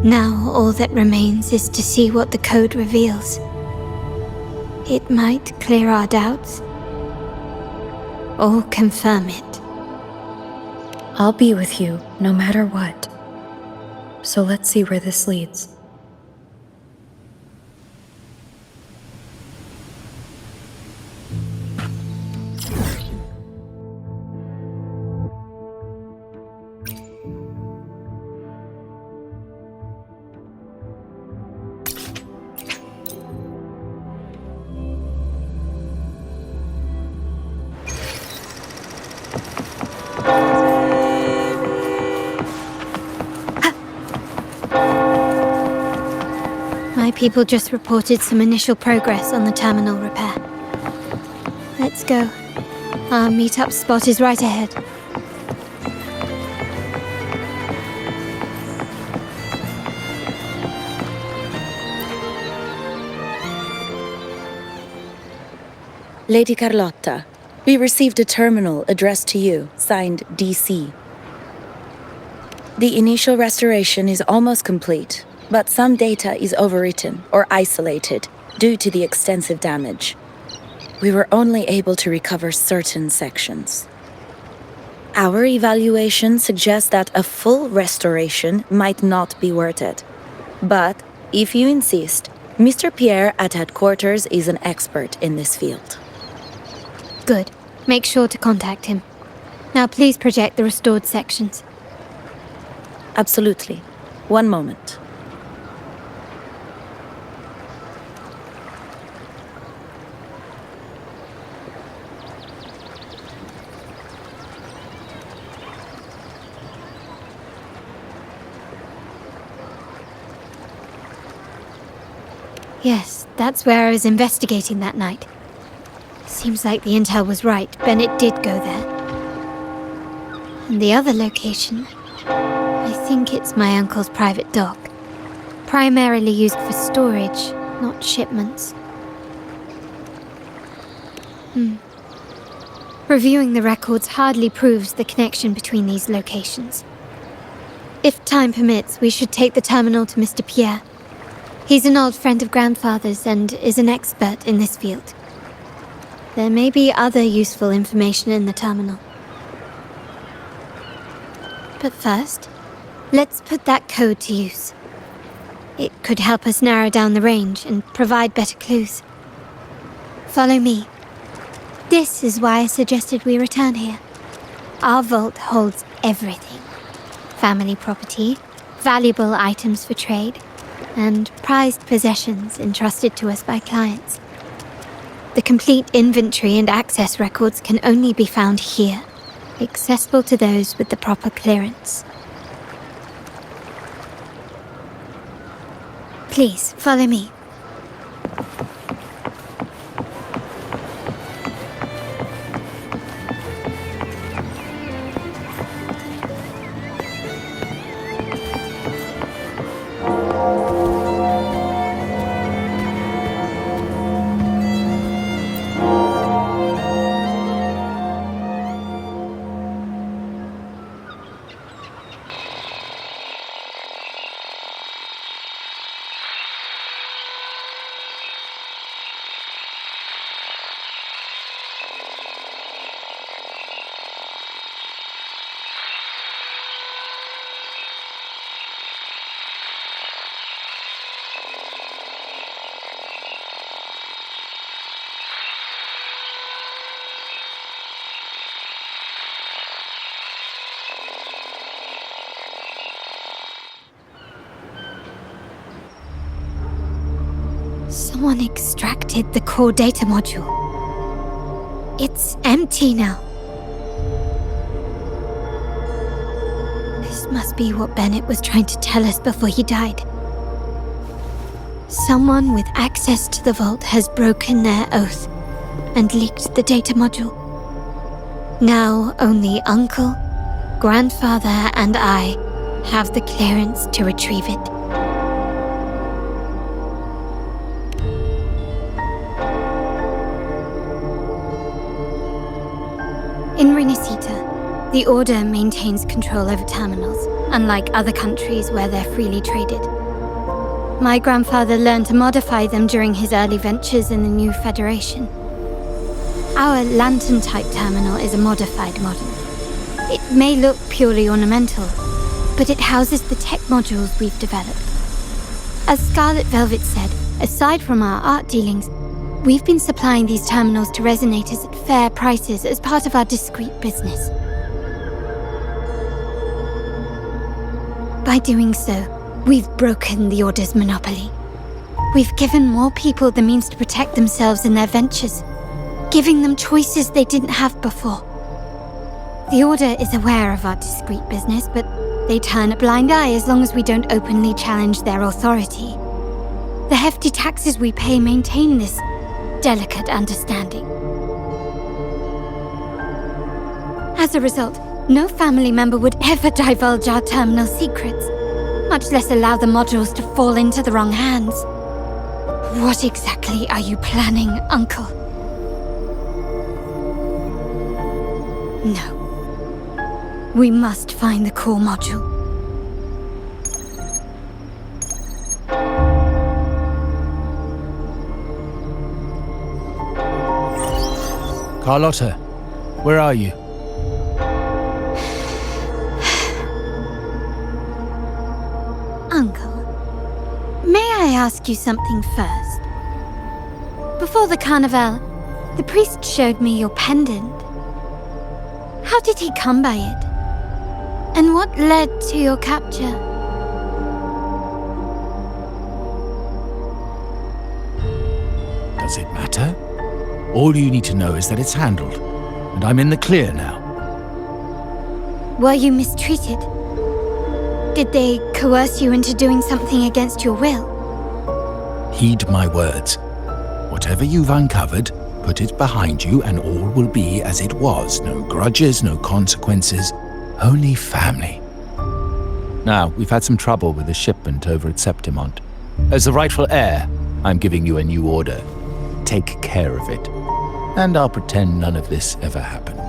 Now all that remains is to see what the code reveals. It might clear our doubts, or confirm it. I'll be with you, no matter what. So let's see where this leads. My people just reported some initial progress on the terminal repair. Let's go. Our meet-up spot is right ahead. Lady Carlotta, we received a terminal addressed to you, signed DC. The initial restoration is almost complete, but some data is overwritten or isolated due to the extensive damage. We were only able to recover certain sections. Our evaluation suggests that a full restoration might not be worth it. But, if you insist, Mr. Pierre at headquarters is an expert in this field. Good. Make sure to contact him. Now please project the restored sections. Absolutely. One moment. Yes, that's where I was investigating that night. Seems like the intel was right. Bennett did go there. And the other location, I think it's my uncle's private dock. Primarily used for storage, not shipments. Reviewing the records hardly proves the connection between these locations. If time permits, we should take the terminal to Mr. Pierre. He's an old friend of Grandfather's and is an expert in this field. There may be other useful information in the terminal. But first, let's put that code to use. It could help us narrow down the range and provide better clues. Follow me. This is why I suggested we return here. Our vault holds everything. Family property, valuable items for trade, and prized possessions entrusted to us by clients. The complete inventory and access records can only be found here, accessible to those with the proper clearance. Please, follow me. Someone extracted the core data module. It's empty now. This must be what Bennett was trying to tell us before he died. Someone with access to the vault has broken their oath and leaked the data module. Now only Uncle, Grandfather, and I have the clearance to retrieve it. In Renisita, the Order maintains control over terminals, unlike other countries where they're freely traded. My grandfather learned to modify them during his early ventures in the new Federation. Our lantern-type terminal is a modified model. It may look purely ornamental, but it houses the tech modules we've developed. As Scarlet Velvet said, aside from our art dealings, we've been supplying these terminals to resonators at fair prices as part of our discreet business. By doing so, we've broken the Order's monopoly. We've given more people the means to protect themselves in their ventures, giving them choices they didn't have before. The Order is aware of our discreet business, but they turn a blind eye as long as we don't openly challenge their authority. The hefty taxes we pay maintain this delicate understanding. As a result, no family member would ever divulge our terminal secrets, much less allow the modules to fall into the wrong hands. What exactly are you planning, Uncle? No. We must find the core module. Carlotta, where are you? Uncle, may I ask you something first? Before the carnival, the priest showed me your pendant. How did he come by it? And what led to your capture? Does it matter? All you need to know is that it's handled, and I'm in the clear now. Were you mistreated? Did they coerce you into doing something against your will? Heed my words. Whatever you've uncovered, Put it behind you and all will be as it was. No grudges, no consequences, only family. Now, we've had some trouble with the shipment over at Septimont. As the rightful heir, I'm giving you a new order. Take care of it. And I'll pretend none of this ever happened.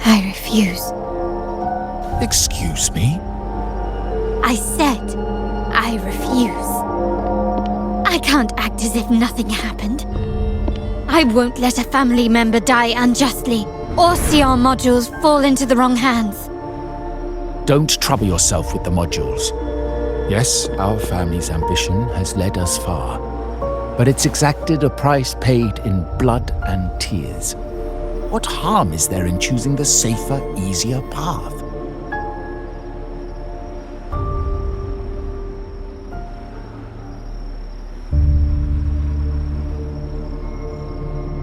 I refuse. Excuse me? I said I refuse. I can't act as if nothing happened. I won't let a family member die unjustly, or see our modules fall into the wrong hands. Don't trouble yourself with the modules. Yes, our family's ambition has led us far, but it's exacted a price paid in blood and tears. What harm is there in choosing the safer, easier path?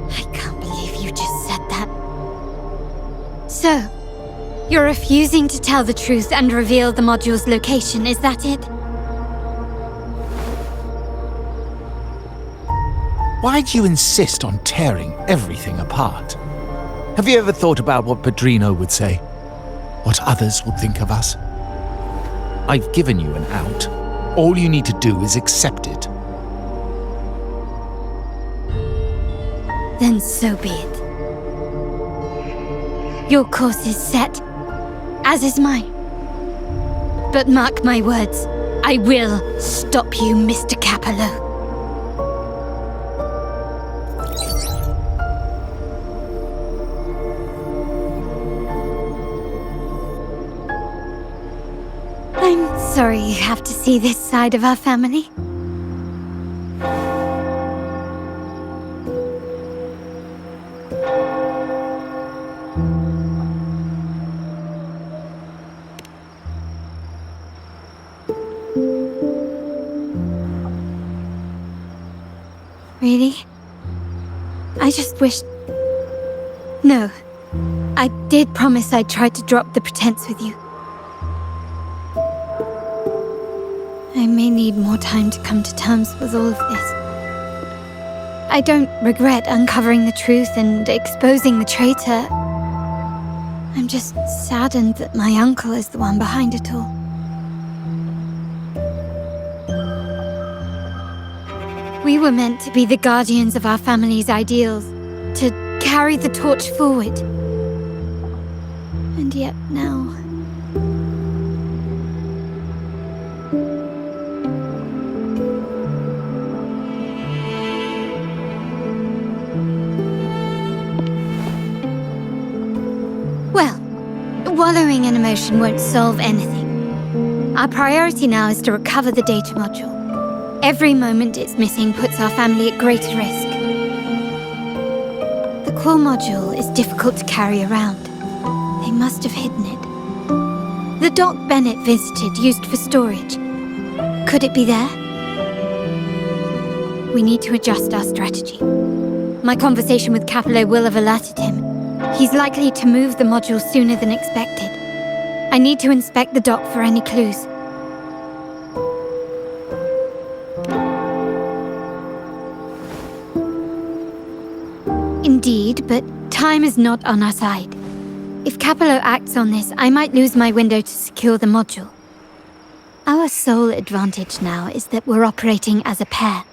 I can't believe you just said that. So, you're refusing to tell the truth and reveal the module's location, is that it? Why do you insist on tearing everything apart? Have you ever thought about what Padrino would say? What others would think of us? I've given you an out. All you need to do is accept it. Then so be it. Your course is set, as is mine. But mark my words, I will stop you, Mr. Capello. I'm sorry you have to see this side of our family. Really? I just wished... No. I did promise I'd try to drop the pretense with you. I may need more time to come to terms with all of this. I don't regret uncovering the truth and exposing the traitor. I'm just saddened that my uncle is the one behind it all. We were meant to be the guardians of our family's ideals, to carry the torch forward. And yet now... Well, wallowing in emotion won't solve anything. Our priority now is to recover the data module. Every moment it's missing puts our family at greater risk. The core module is difficult to carry around. They must have hidden it. The dock Bennett visited used for storage. Could it be there? We need to adjust our strategy. My conversation with Capello will have alerted him. He's likely to move the module sooner than expected. I need to inspect the dock for any clues. Indeed, but time is not on our side. If Capello acts on this, I might lose my window to secure the module. Our sole advantage now is that we're operating as a pair.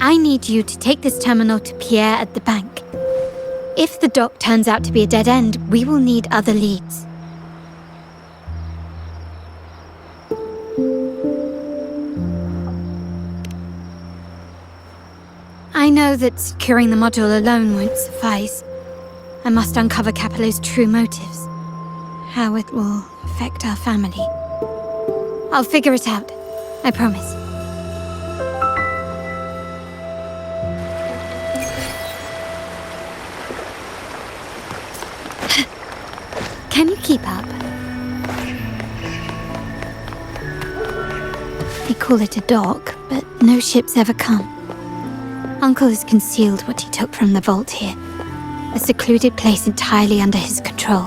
I need you to take this terminal to Pierre at the bank. If the dock turns out to be a dead end, we will need other leads. I know that securing the module alone won't suffice. I must uncover Capello's true motives. How it will affect our family. I'll figure it out. I promise. Can you keep up? They call it a dock, but no ships ever come. Uncle has concealed what he took from the vault here. A secluded place entirely under his control.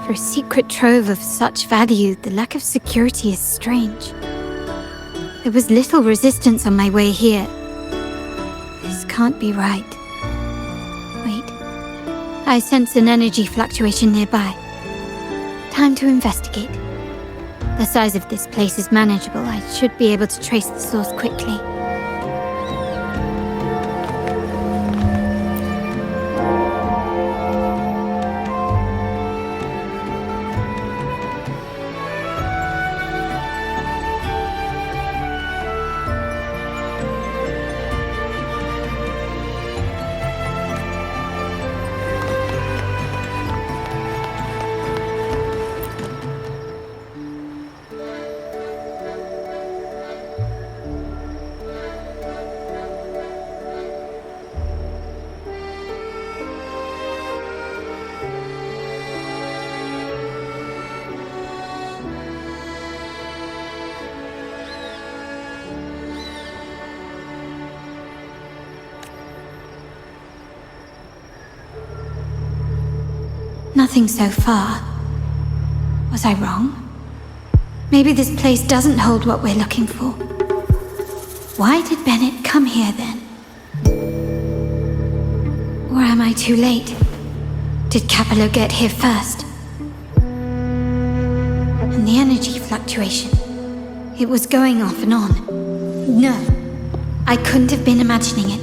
For a secret trove of such value, the lack of security is strange. There was little resistance on my way here. This can't be right. Wait. I sense an energy fluctuation nearby. Time to investigate. The size of this place is manageable. I should be able to trace the source quickly. Nothing so far. Was I wrong? Maybe this place doesn't hold what we're looking for. Why did Bennett come here then? Or am I too late? Did Capello get here first? And the energy fluctuation. It was going off and on. No, I couldn't have been imagining it.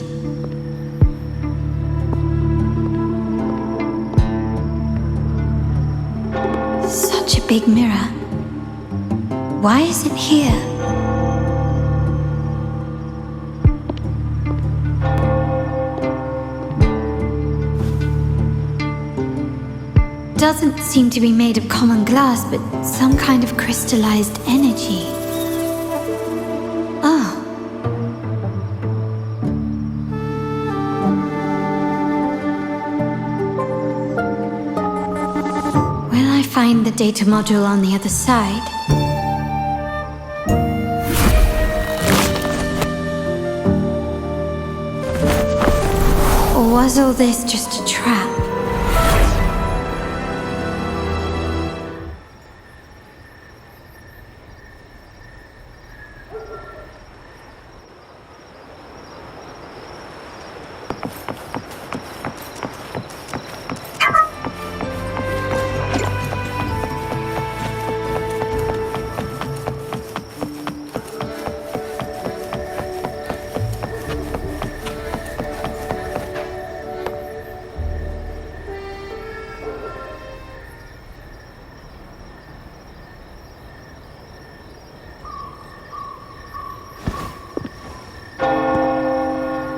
Such a big mirror. Why is it here? Doesn't seem to be made of common glass, but some kind of crystallized energy. Oh. Will I find the data module on the other side? Or was all this just a trap?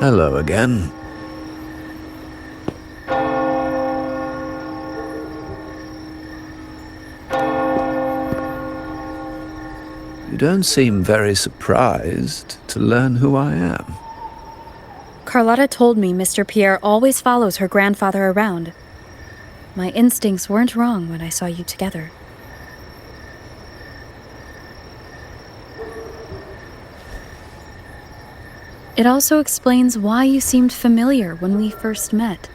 Hello again. You don't seem very surprised to learn who I am. Carlotta told me Mr. Pierre always follows her grandfather around. My instincts weren't wrong when I saw you together. It also explains why you seemed familiar when we first met.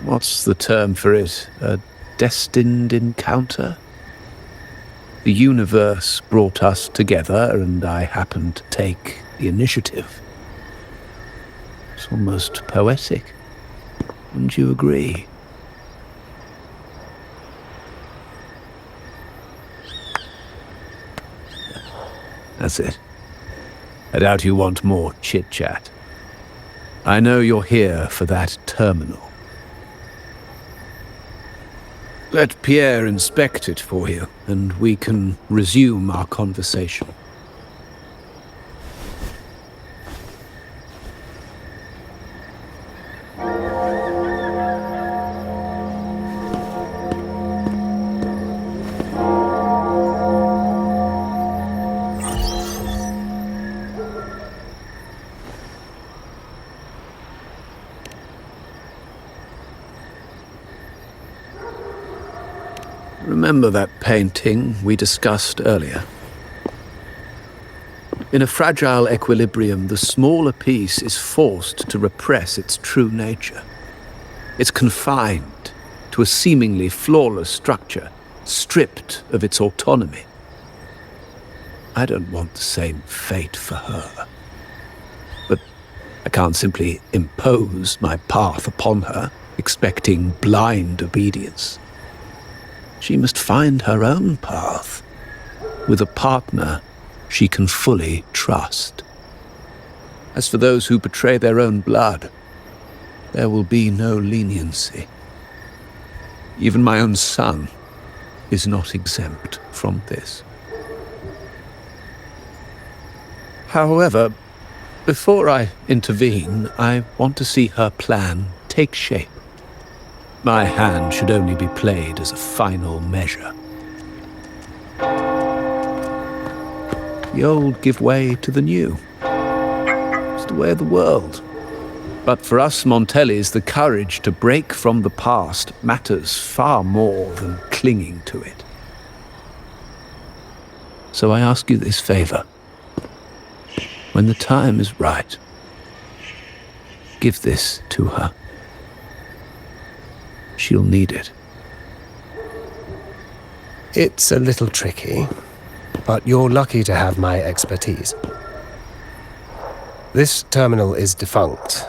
What's the term for it? A destined encounter? The universe brought us together, and I happened to take the initiative. It's almost poetic. Wouldn't you agree? That's it. I doubt you want more chit-chat. I know you're here for that terminal. Let Pierre inspect it for you, and we can resume our conversation. Remember that painting we discussed earlier? In a fragile equilibrium, the smaller piece is forced to repress its true nature. It's confined to a seemingly flawless structure, stripped of its autonomy. I don't want the same fate for her. But I can't simply impose my path upon her, expecting blind obedience. She must find her own path, with a partner she can fully trust. As for those who betray their own blood, there will be no leniency. Even my own son is not exempt from this. However, before I intervene, I want to see her plan take shape. My hand should only be played as a final measure. The old give way to the new. It's the way of the world. But for us Montellis, the courage to break from the past matters far more than clinging to it. So I ask you this favor. When the time is right, give this to her. She'll need it. It's a little tricky, but you're lucky to have my expertise. This terminal is defunct,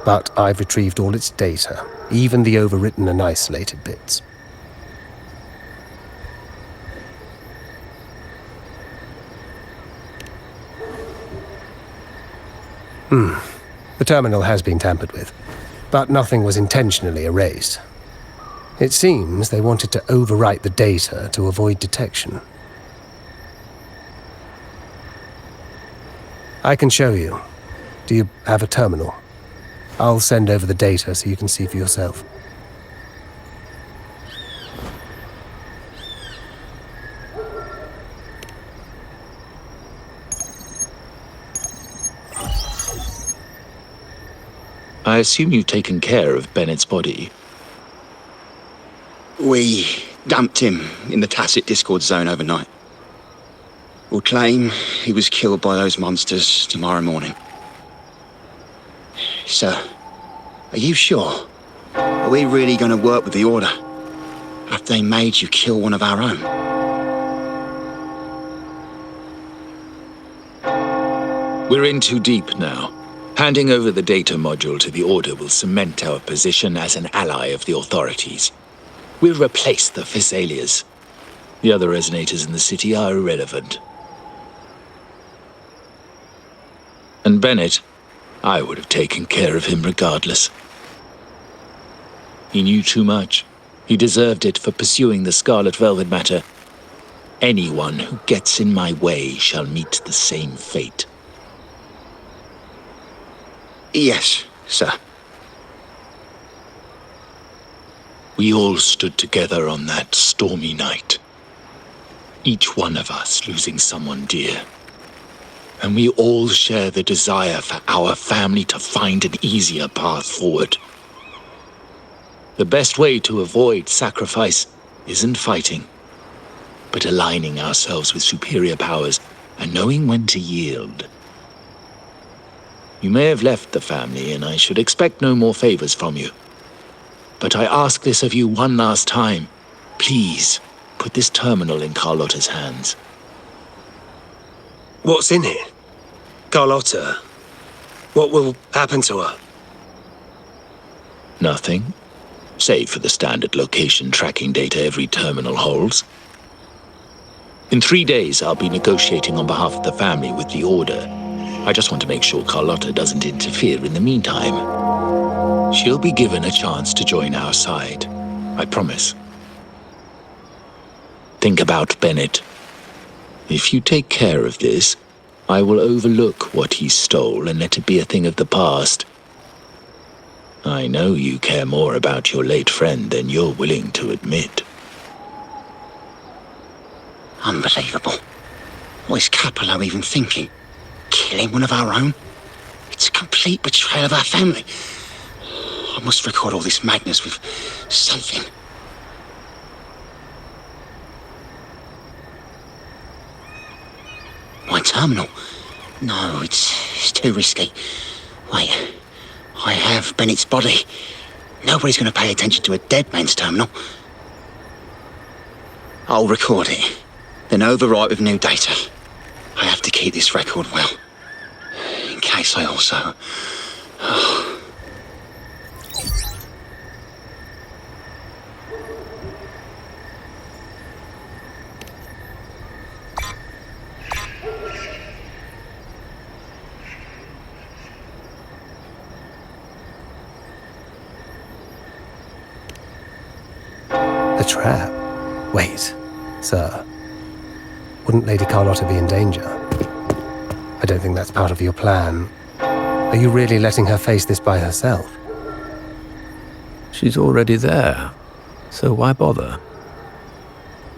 but I've retrieved all its data, even the overwritten and isolated bits. The terminal has been tampered with, but nothing was intentionally erased. It seems they wanted to overwrite the data to avoid detection. I can show you. Do you have a terminal? I'll send over the data so you can see for yourself. I assume you've taken care of Bennett's body. We dumped him in the tacit discord zone overnight. We'll claim he was killed by those monsters tomorrow morning. Sir, are you sure? Are we really going to work with the Order after they made you kill one of our own? We're in too deep now. Handing over the data module to the Order will cement our position as an ally of the authorities. We'll replace the Physaelias. The other resonators in the city are irrelevant. And Bennett, I would have taken care of him regardless. He knew too much. He deserved it for pursuing the Scarlet Velvet matter. Anyone who gets in my way shall meet the same fate. Yes, sir. We all stood together on that stormy night. Each one of us losing someone dear. And we all share the desire for our family to find an easier path forward. The best way to avoid sacrifice isn't fighting, but aligning ourselves with superior powers and knowing when to yield. You may have left the family, and I should expect no more favors from you. But I ask this of you one last time. Please, put this terminal in Carlotta's hands. What's in it? Carlotta? What will happen to her? Nothing, save for the standard location tracking data every terminal holds. In 3 days, I'll be negotiating on behalf of the family with the Order. I just want to make sure Carlotta doesn't interfere in the meantime. She'll be given a chance to join our side. I promise. Think about Bennett. If you take care of this, I will overlook what he stole and let it be a thing of the past. I know you care more about your late friend than you're willing to admit. Unbelievable. What is Capello even thinking? Killing one of our own? It's a complete betrayal of our family. I must record all this madness with something. terminal. No, it's too risky. Wait, I have Bennett's body. Nobody's going to pay attention to a dead man's terminal. I'll record it, then overwrite with new data. I have to keep this record well, in case I also... A trap? Wait, sir. Wouldn't Lady Carlotta be in danger? I don't think that's part of your plan. Are you really letting her face this by herself? She's already there, so why bother?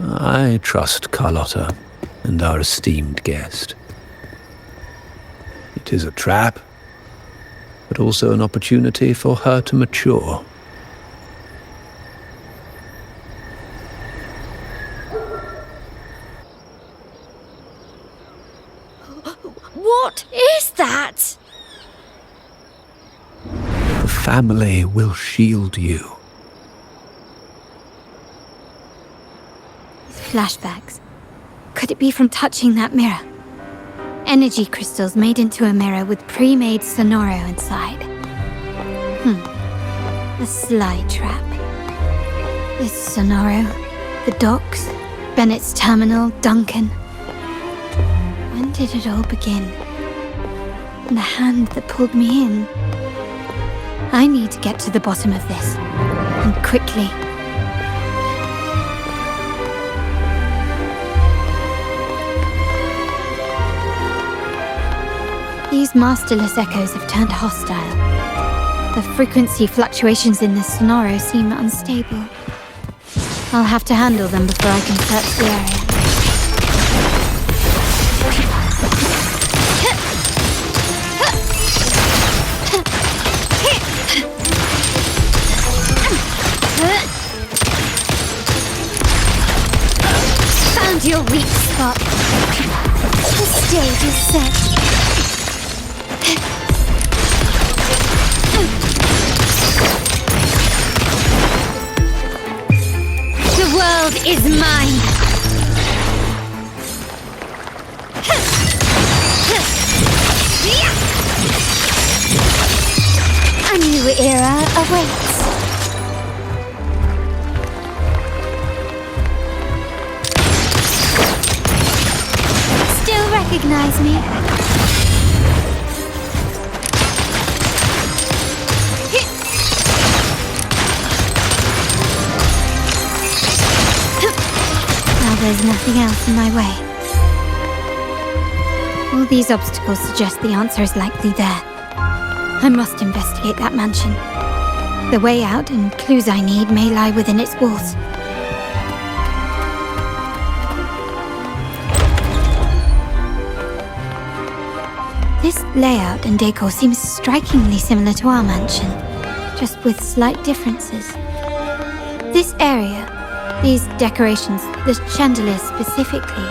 I trust Carlotta and our esteemed guest. It is a trap, but also an opportunity for her to mature. What is that? The family will shield you. Flashbacks. Could it be from touching that mirror? Energy crystals made into a mirror with pre-made Sonoro inside. A sly trap. This Sonoro, the docks, Bennett's terminal, Duncan. When did it all begin? And the hand that pulled me in. I need to get to the bottom of this. And quickly. These masterless echoes have turned hostile. The frequency fluctuations in this Sonoro seem unstable. I'll have to handle them before I can search the area. Found your weak spot. The stage is set. The world is mine. A new era awaits. Still recognize me? Now there's nothing else in my way. All these obstacles suggest the answer is likely there. I must investigate that mansion. The way out and clues I need may lie within its walls. This layout and decor seems strikingly similar to our mansion, just with slight differences. This area, these decorations, the chandeliers specifically,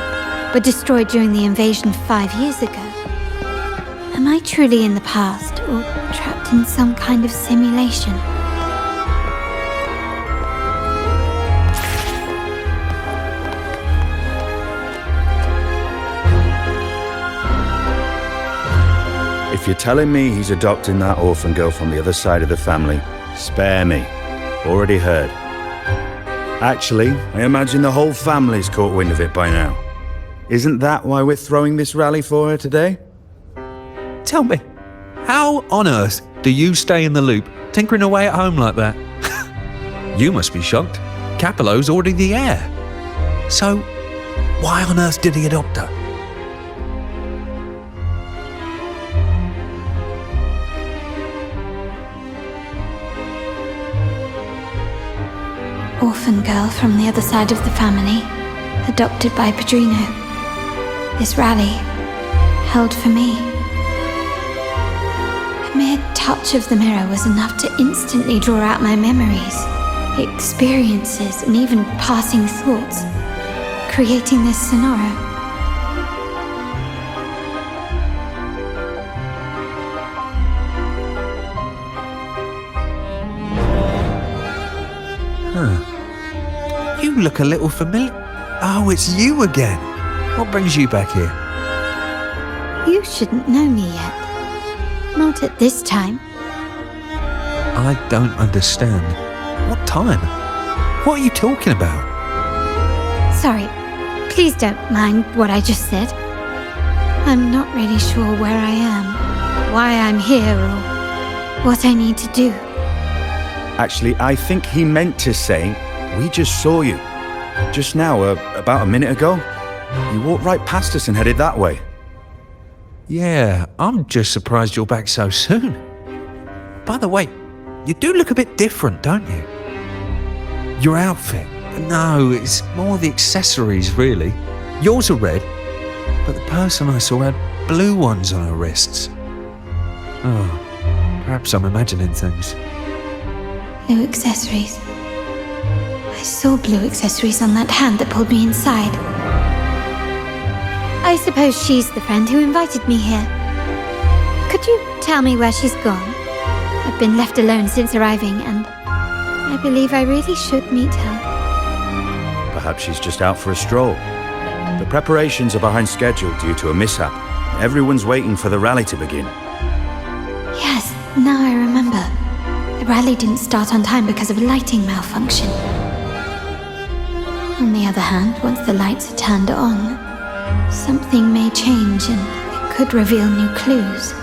were destroyed during the invasion 5 years ago. Am I truly in the past, or trapped in some kind of simulation? If you're telling me he's adopting that orphan girl from the other side of the family, spare me. Already heard. Actually, I imagine the whole family's caught wind of it by now. Isn't that why we're throwing this rally for her today? Tell me, how on earth do you stay in the loop, tinkering away at home like that? You must be shocked. Capello's already the heir. So, why on earth did he adopt her? Orphan girl from the other side of the family, adopted by Padrino. This rally, held for me. A mere touch of the mirror was enough to instantly draw out my memories, experiences, and even passing thoughts, creating this Sonoro. Huh. You look a little familiar. Oh, it's you again. What brings you back here? You shouldn't know me yet. Not at this time. I don't understand. What time? What are you talking about? Sorry. Please don't mind what I just said. I'm not really sure where I am, why I'm here, or what I need to do. Actually, I think he meant to say, we just saw you. Just now, about a minute ago. You walked right past us and headed that way. Yeah, I'm just surprised you're back so soon. By the way, you do look a bit different, don't you? Your outfit. No, it's more the accessories, really. Yours are red, but the person I saw had blue ones on her wrists. Oh, perhaps I'm imagining things. Blue accessories. I saw blue accessories on that hand that pulled me inside. I suppose she's the friend who invited me here. Could you tell me where she's gone? I've been left alone since arriving, and I believe I really should meet her. Perhaps she's just out for a stroll. The preparations are behind schedule due to a mishap. Everyone's waiting for the rally to begin. Yes, now I remember. The rally didn't start on time because of a lighting malfunction. On the other hand, once the lights are turned on, something may change and it could reveal new clues.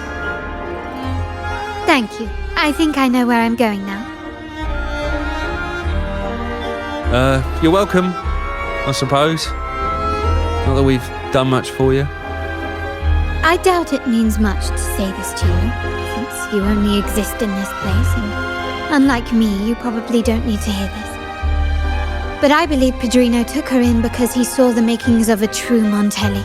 Thank you. I think I know where I'm going now. You're welcome, I suppose. Not that we've done much for you. I doubt it means much to say this to you, since you only exist in this place, and unlike me, you probably don't need to hear this. But I believe Padrino took her in because he saw the makings of a true Montelli.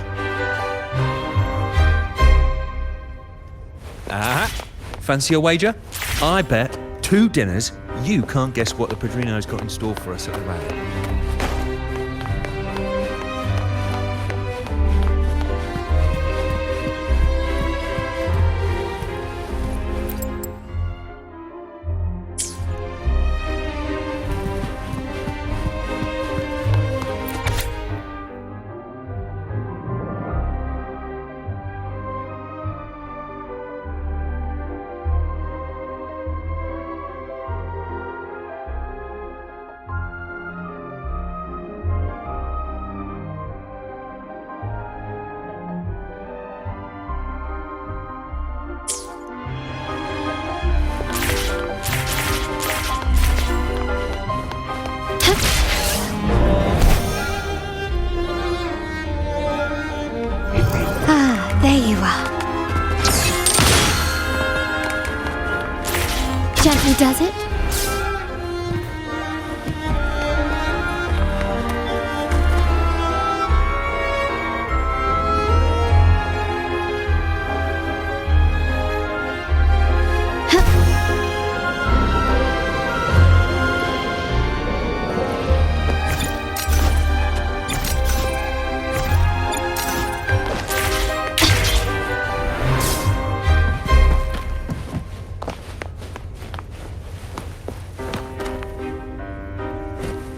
Fancy a wager? I bet 2 dinners you can't guess what the Padrino's got in store for us at the rally. There you are. Gently does it?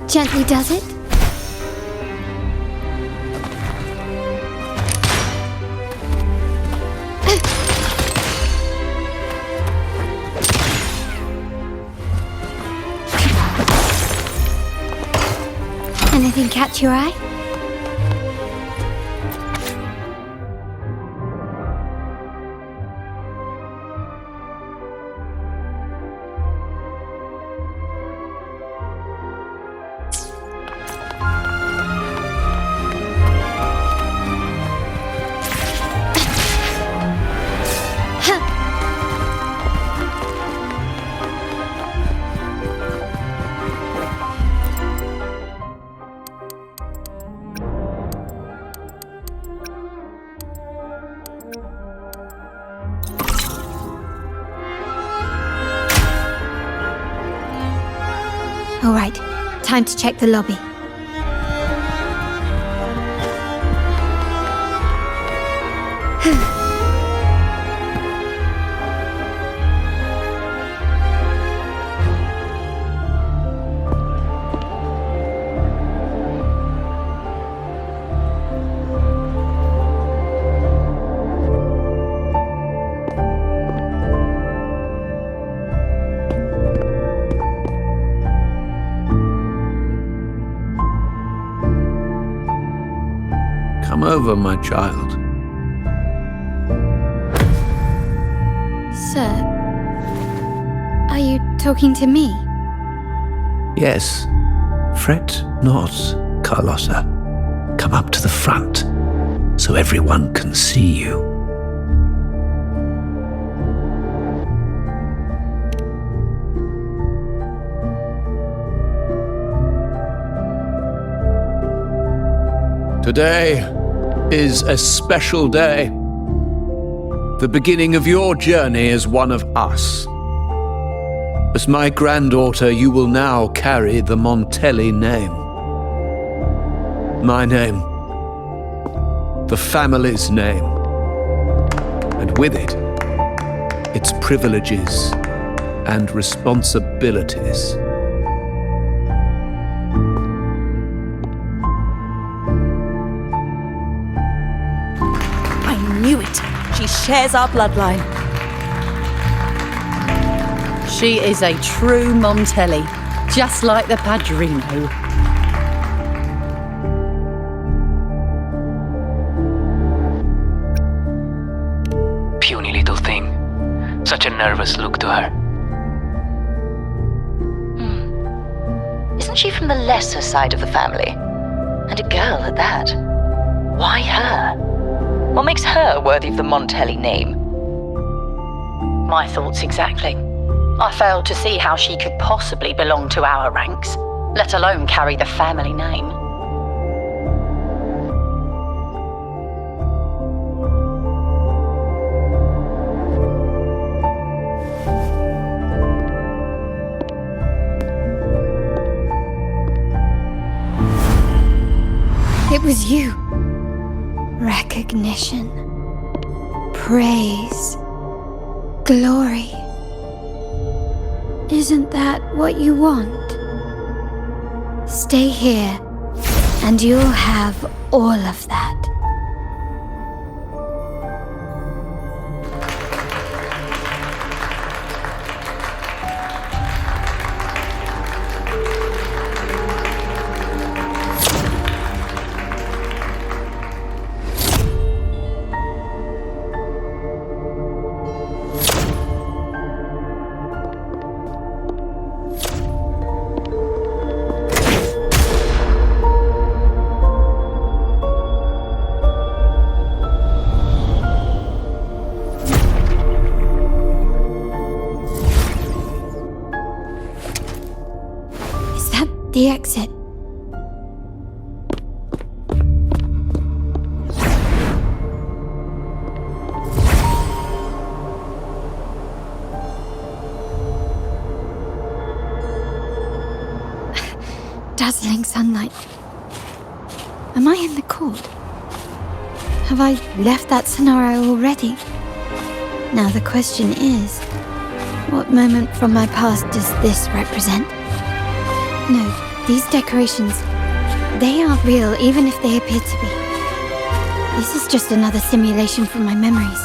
Gently does it? Anything catch your eye? All right, time to check the lobby. over, my child. Sir, are you talking to me? Yes. Fret not, Carlotta. Come up to the front, so everyone can see you. Today is a special day. The beginning of your journey as one of us. As my granddaughter, you will now carry the Montelli name. My name. The family's name. And with it, its privileges and responsibilities. I knew it. She shares our bloodline. She is a true Montelli, just like the Padrino. Puny little thing. Such a nervous look to her. Isn't she from the lesser side of the family? And a girl at that. Why her? What makes her worthy of the Montelli name? My thoughts exactly. I failed to see how she could possibly belong to our ranks, let alone carry the family name. It was you. Recognition. Praise. Glory. Isn't that what you want? Stay here, and you'll have all of that. The exit. Dazzling sunlight. Am I in the court? Have I left that scenario already? Now the question is, what moment from my past does this represent? No, these decorations, they aren't real even if they appear to be. This is just another simulation from my memories.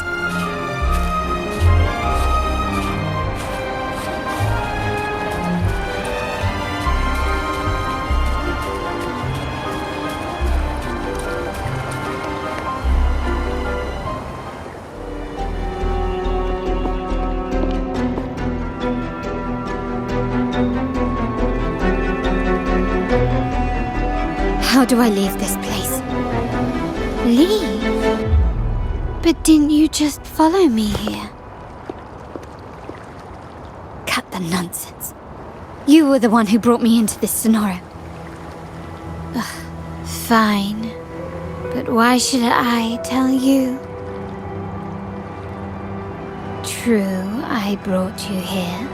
How do I leave this place? Leave? But didn't you just follow me here? Cut the nonsense. You were the one who brought me into this scenario. Ugh, fine. But why should I tell you? True, I brought you here.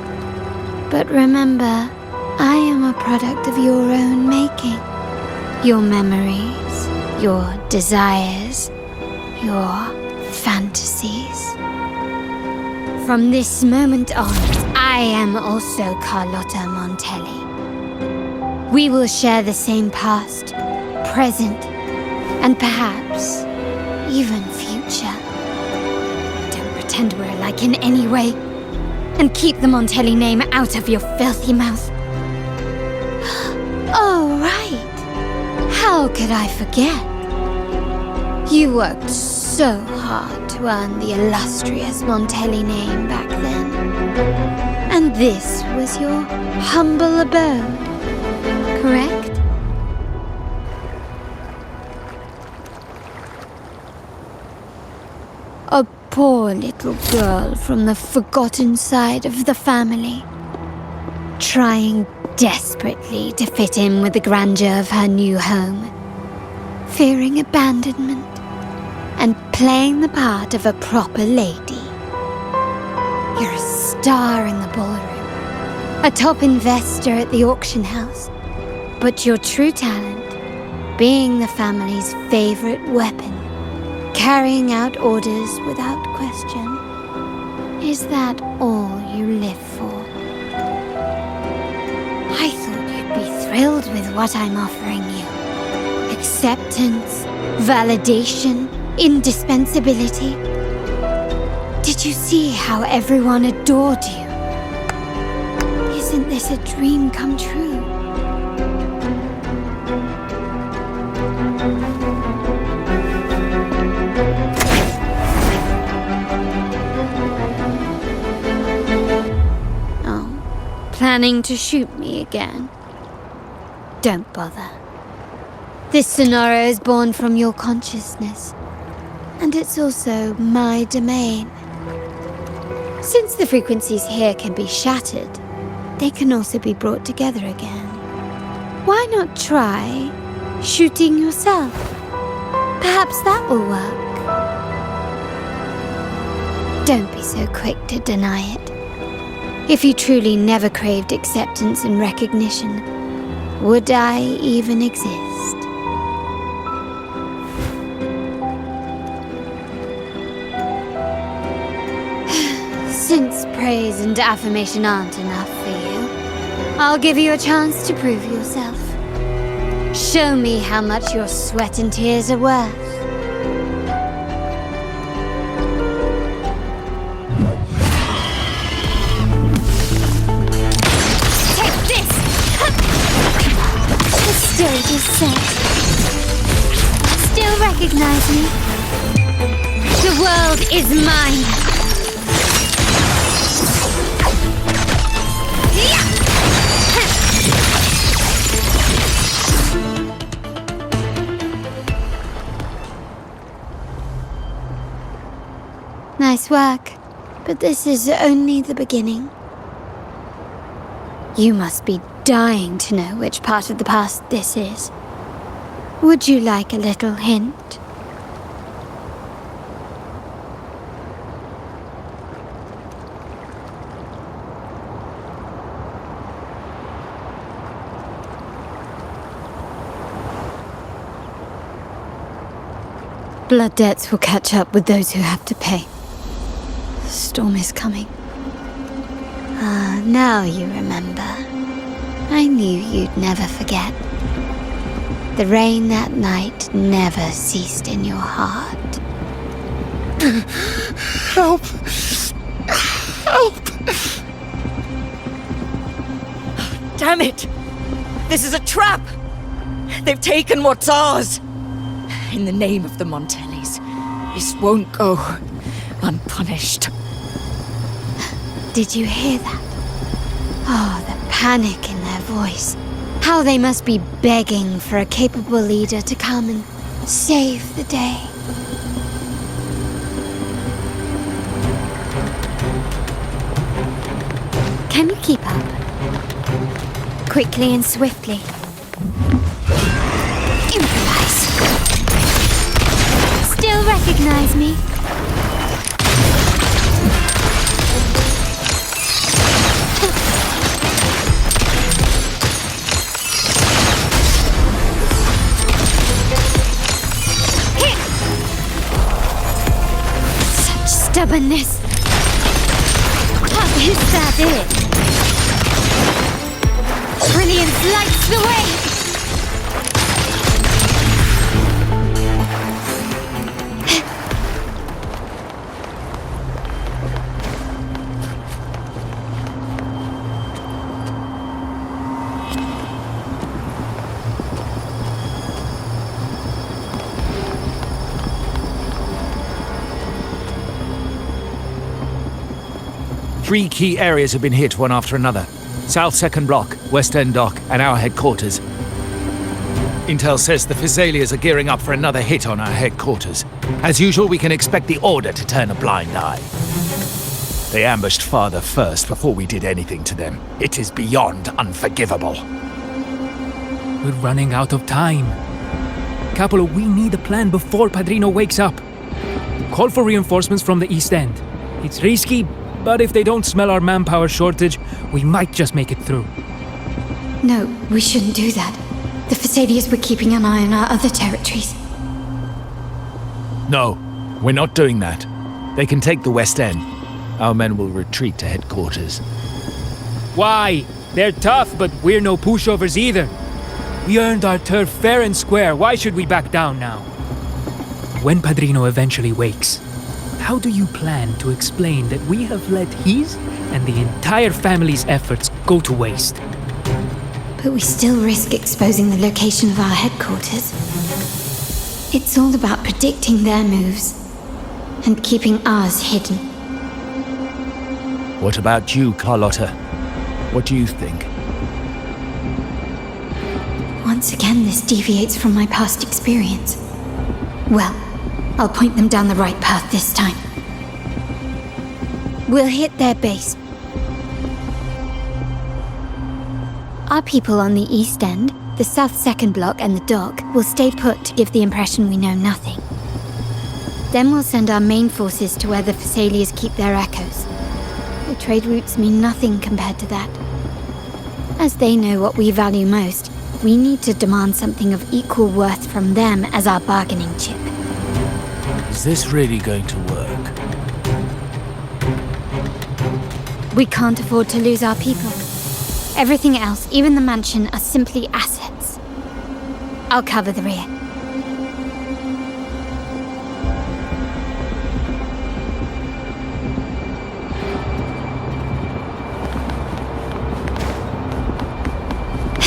But remember, I am a product of your own making. Your memories, your desires, your fantasies. From this moment on, I am also Carlotta Montelli. We will share the same past, present, and perhaps even future. Don't pretend we're alike in any way, and keep the Montelli name out of your filthy mouth. Oh, right. How could I forget? You worked so hard to earn the illustrious Montelli name back then. And this was your humble abode, correct? A poor little girl from the forgotten side of the family, trying desperately to fit in with the grandeur of her new home, fearing abandonment, and playing the part of a proper lady. You're a star in the ballroom, a top investor at the auction house, but your true talent, being the family's favorite weapon, carrying out orders without question, is that all you live for? I thought you'd be thrilled with what I'm offering you. Acceptance, validation, indispensability. Did you see how everyone adored you? Isn't this a dream come true? Oh, planning to shoot me again? Don't bother. This scenario is born from your consciousness, and it's also my domain. Since the frequencies here can be shattered, they can also be brought together again. Why not try shooting yourself? Perhaps that will work. Don't be so quick to deny it. If you truly never craved acceptance and recognition, would I even exist? Since praise and affirmation aren't enough for you, I'll give you a chance to prove yourself. Show me how much your sweat and tears are worth. Take this! The stage is set. Still recognize me? The world is mine! Nice work, but this is only the beginning. You must be dying to know which part of the past this is. Would you like a little hint? Blood debts will catch up with those who have to pay. The storm is coming. Ah, now you remember. I knew you'd never forget. The rain that night never ceased in your heart. Help! Help! Damn it! This is a trap! They've taken what's ours! In the name of the Montellis, this won't go unpunished. Did you hear that? Oh, the panic in their voice. How they must be begging for a capable leader to come and save the day. Can you keep up? Quickly and swiftly. Improvise. Still recognize me? Such stubbornness. Is that it? Brilliance lights the way! 3 key areas have been hit one after another. South 2nd Block, West End Dock, and our headquarters. Intel says the Physaelians are gearing up for another hit on our headquarters. As usual, we can expect the Order to turn a blind eye. They ambushed Father first before we did anything to them. It is beyond unforgivable. We're running out of time. Capolo, we need a plan before Padrino wakes up. Call for reinforcements from the East End. It's risky, but if they don't smell our manpower shortage, we might just make it through. No, we shouldn't do that. The Physaelians were keeping an eye on our other territories. No, we're not doing that. They can take the West End. Our men will retreat to headquarters. Why? They're tough, but we're no pushovers either. We earned our turf fair and square. Why should we back down now? When Padrino eventually wakes, how do you plan to explain that we have let his and the entire family's efforts go to waste? But we still risk exposing the location of our headquarters. It's all about predicting their moves and keeping ours hidden. What about you, Carlotta? What do you think? Once again, this deviates from my past experience. Well, I'll point them down the right path this time. We'll hit their base. Our people on the East End, the South 2nd Block and the Dock will stay put to give the impression we know nothing. Then we'll send our main forces to where the Physaelians keep their echoes. The trade routes mean nothing compared to that. As they know what we value most, we need to demand something of equal worth from them as our bargaining chip. Is this really going to work? We can't afford to lose our people. Everything else, even the mansion, are simply assets. I'll cover the rear.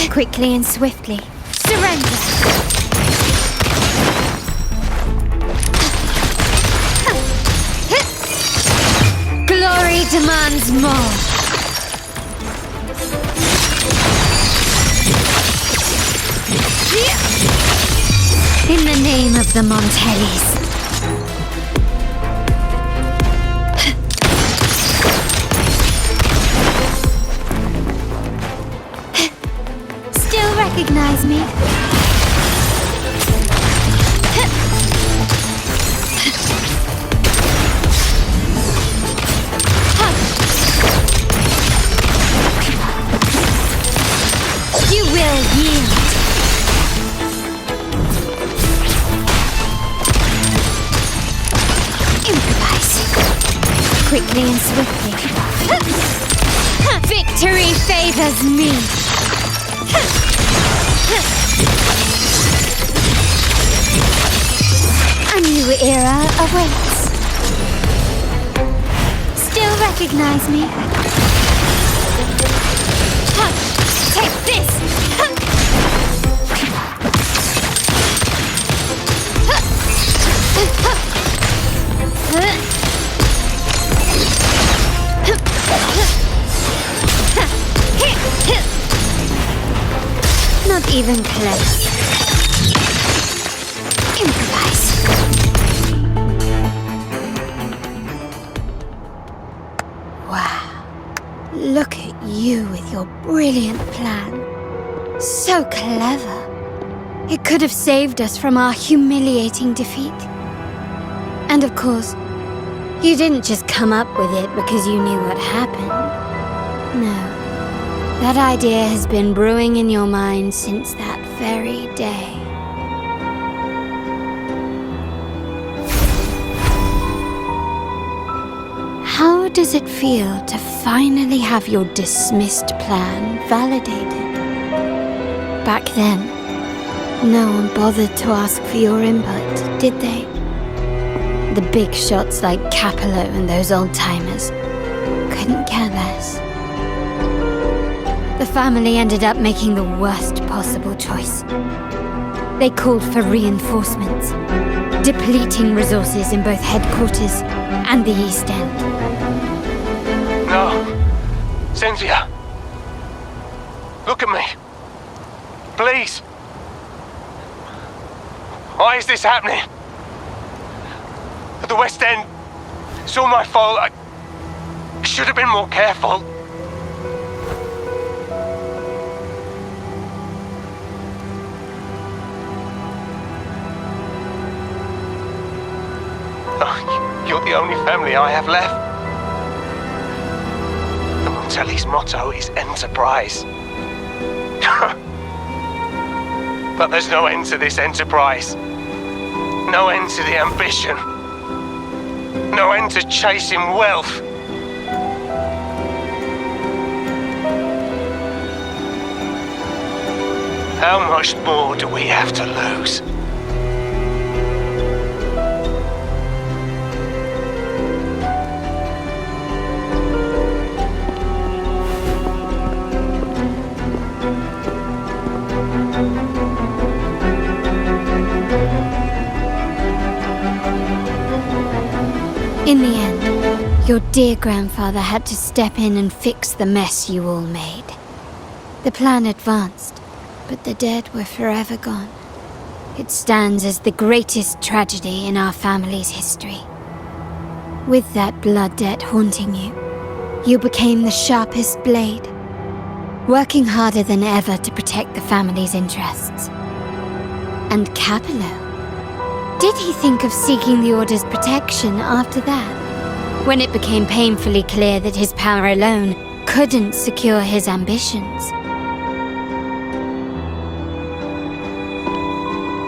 Quickly and swiftly. Surrender! Glory demands more! In the name of the Montellis. Still recognize me? You will yield. Quickly and swiftly. Victory favors me. A new era awaits. Still recognize me? Take this! Not even close. Improvise. Wow. Look at you with your brilliant plan. So clever. It could have saved us from our humiliating defeat. And of course, you didn't just come up with it because you knew what happened. No. That idea has been brewing in your mind since that very day. How does it feel to finally have your dismissed plan validated? Back then, no one bothered to ask for your input, did they? The big shots like Capolo and those old-timers couldn't care less. The family ended up making the worst possible choice. They called for reinforcements, depleting resources in both headquarters and the East End. No. Cynthia. Look at me. Please. Why is this happening? At the West End, it's all my fault. I should have been more careful. Oh, you're the only family I have left. The Montelli's motto is enterprise. But there's no end to this enterprise. No end to the ambition. No end to chasing wealth. How much more do we have to lose? In the end, your dear grandfather had to step in and fix the mess you all made. The plan advanced, but the dead were forever gone. It stands as the greatest tragedy in our family's history. With that blood debt haunting you, you became the sharpest blade, working harder than ever to protect the family's interests. And Capello? Did he think of seeking the Order's protection after that? When it became painfully clear that his power alone couldn't secure his ambitions.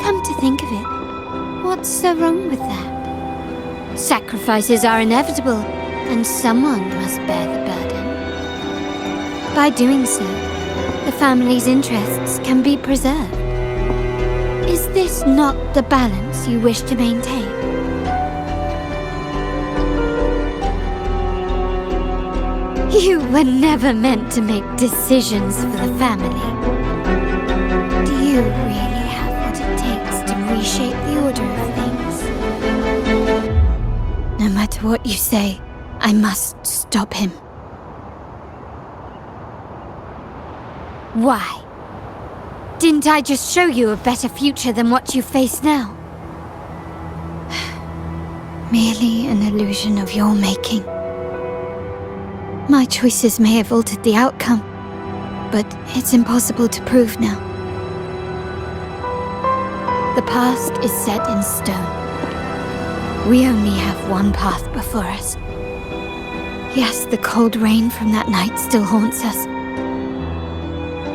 Come to think of it, what's so wrong with that? Sacrifices are inevitable, and someone must bear the burden. By doing so, the family's interests can be preserved. Is this not the balance you wish to maintain? You were never meant to make decisions for the family. Do you really have what it takes to reshape the order of things? No matter what you say, I must stop him. Why? Didn't I just show you a better future than what you face now? Merely an illusion of your making. My choices may have altered the outcome, but it's impossible to prove now. The past is set in stone. We only have one path before us. Yes, the cold rain from that night still haunts us.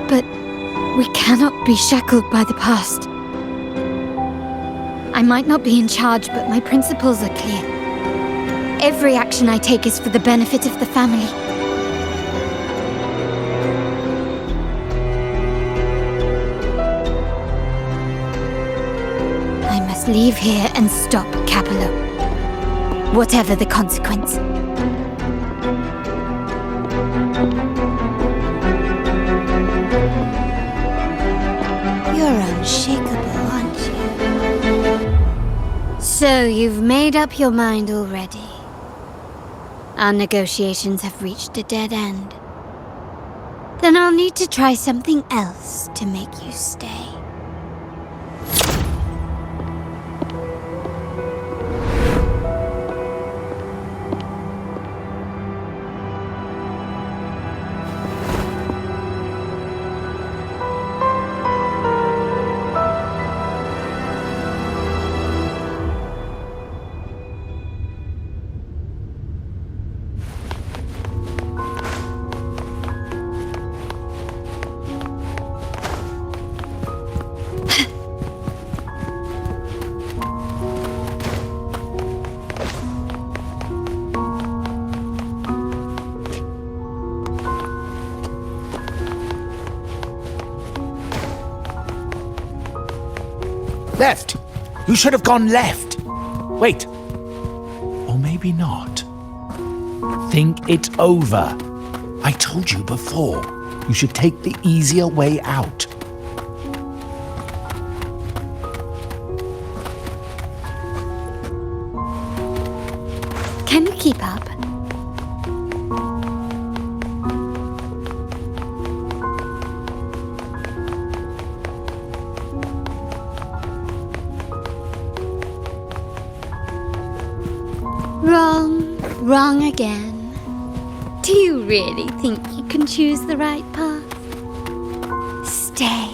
But we cannot be shackled by the past. I might not be in charge, but my principles are clear. Every action I take is for the benefit of the family. I must leave here and stop Capello, whatever the consequence. You're unshakable, aren't you? So you've made up your mind already. Our negotiations have reached a dead end. Then I'll need to try something else to make you stay. Left! You should have gone left! Wait. Or maybe not. Think it over. I told you before. You should take the easier way out. Can you keep up? Wrong again. Do you really think you can choose the right path? Stay.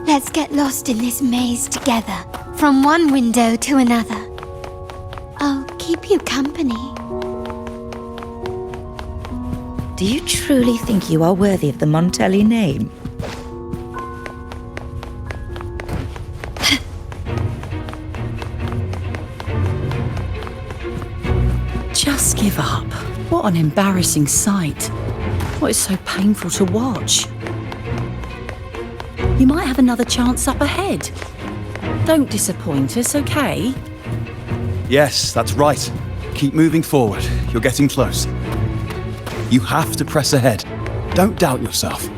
Let's get lost in this maze together, from one window to another. I'll keep you company. Do you truly think you are worthy of the Montelli name? Just give up. What an embarrassing sight. What is so painful to watch? You might have another chance up ahead. Don't disappoint us, okay? Yes, that's right. Keep moving forward. You're getting close. You have to press ahead. Don't doubt yourself.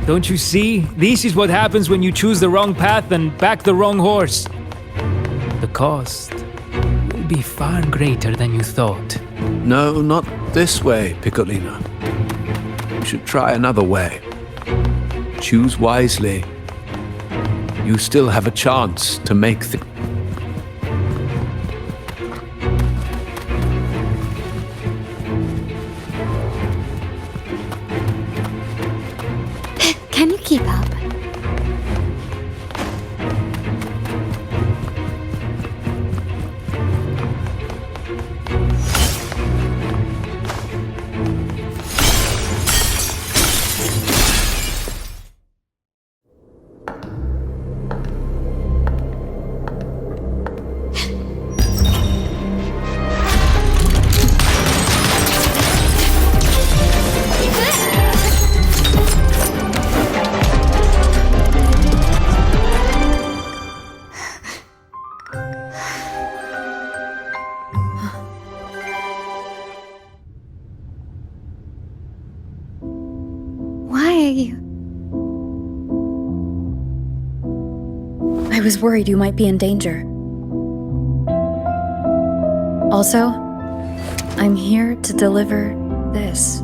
Don't you see? This is what happens when you choose the wrong path and back the wrong horse. The cost will be far greater than you thought. No, not this way, Piccolino. You should try another way. Choose wisely. You still have a chance to make the... Can you keep up? I was worried you might be in danger. Also, I'm here to deliver this.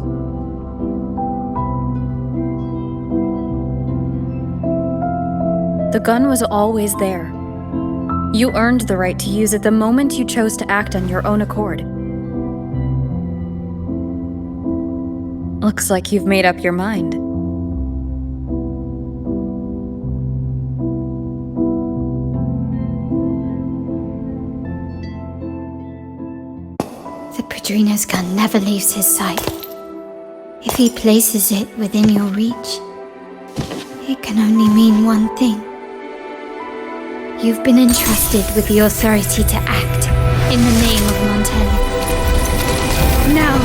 The gun was always there. You earned the right to use it the moment you chose to act on your own accord. Looks like you've made up your mind. The Padrino's gun never leaves his sight. If he places it within your reach, it can only mean one thing. You've been entrusted with the authority to act in the name of Montelli. Now,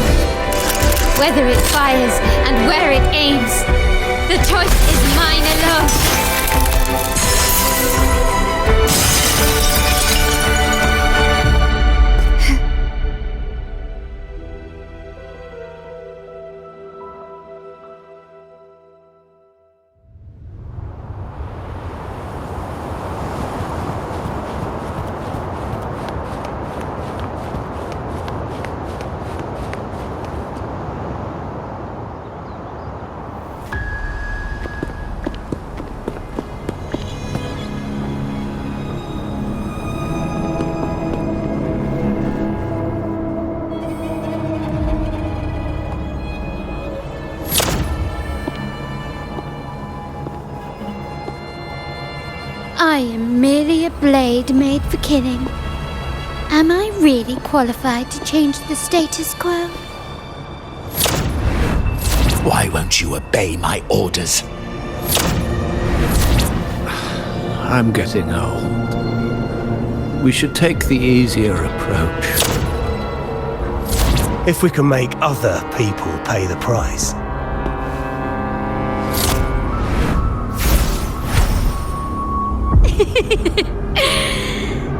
whether it fires and where it aims, the choice is mine alone. I am merely a blade made for killing. Am I really qualified to change the status quo? Why won't you obey my orders? I'm getting old. We should take the easier approach. If we can make other people pay the price.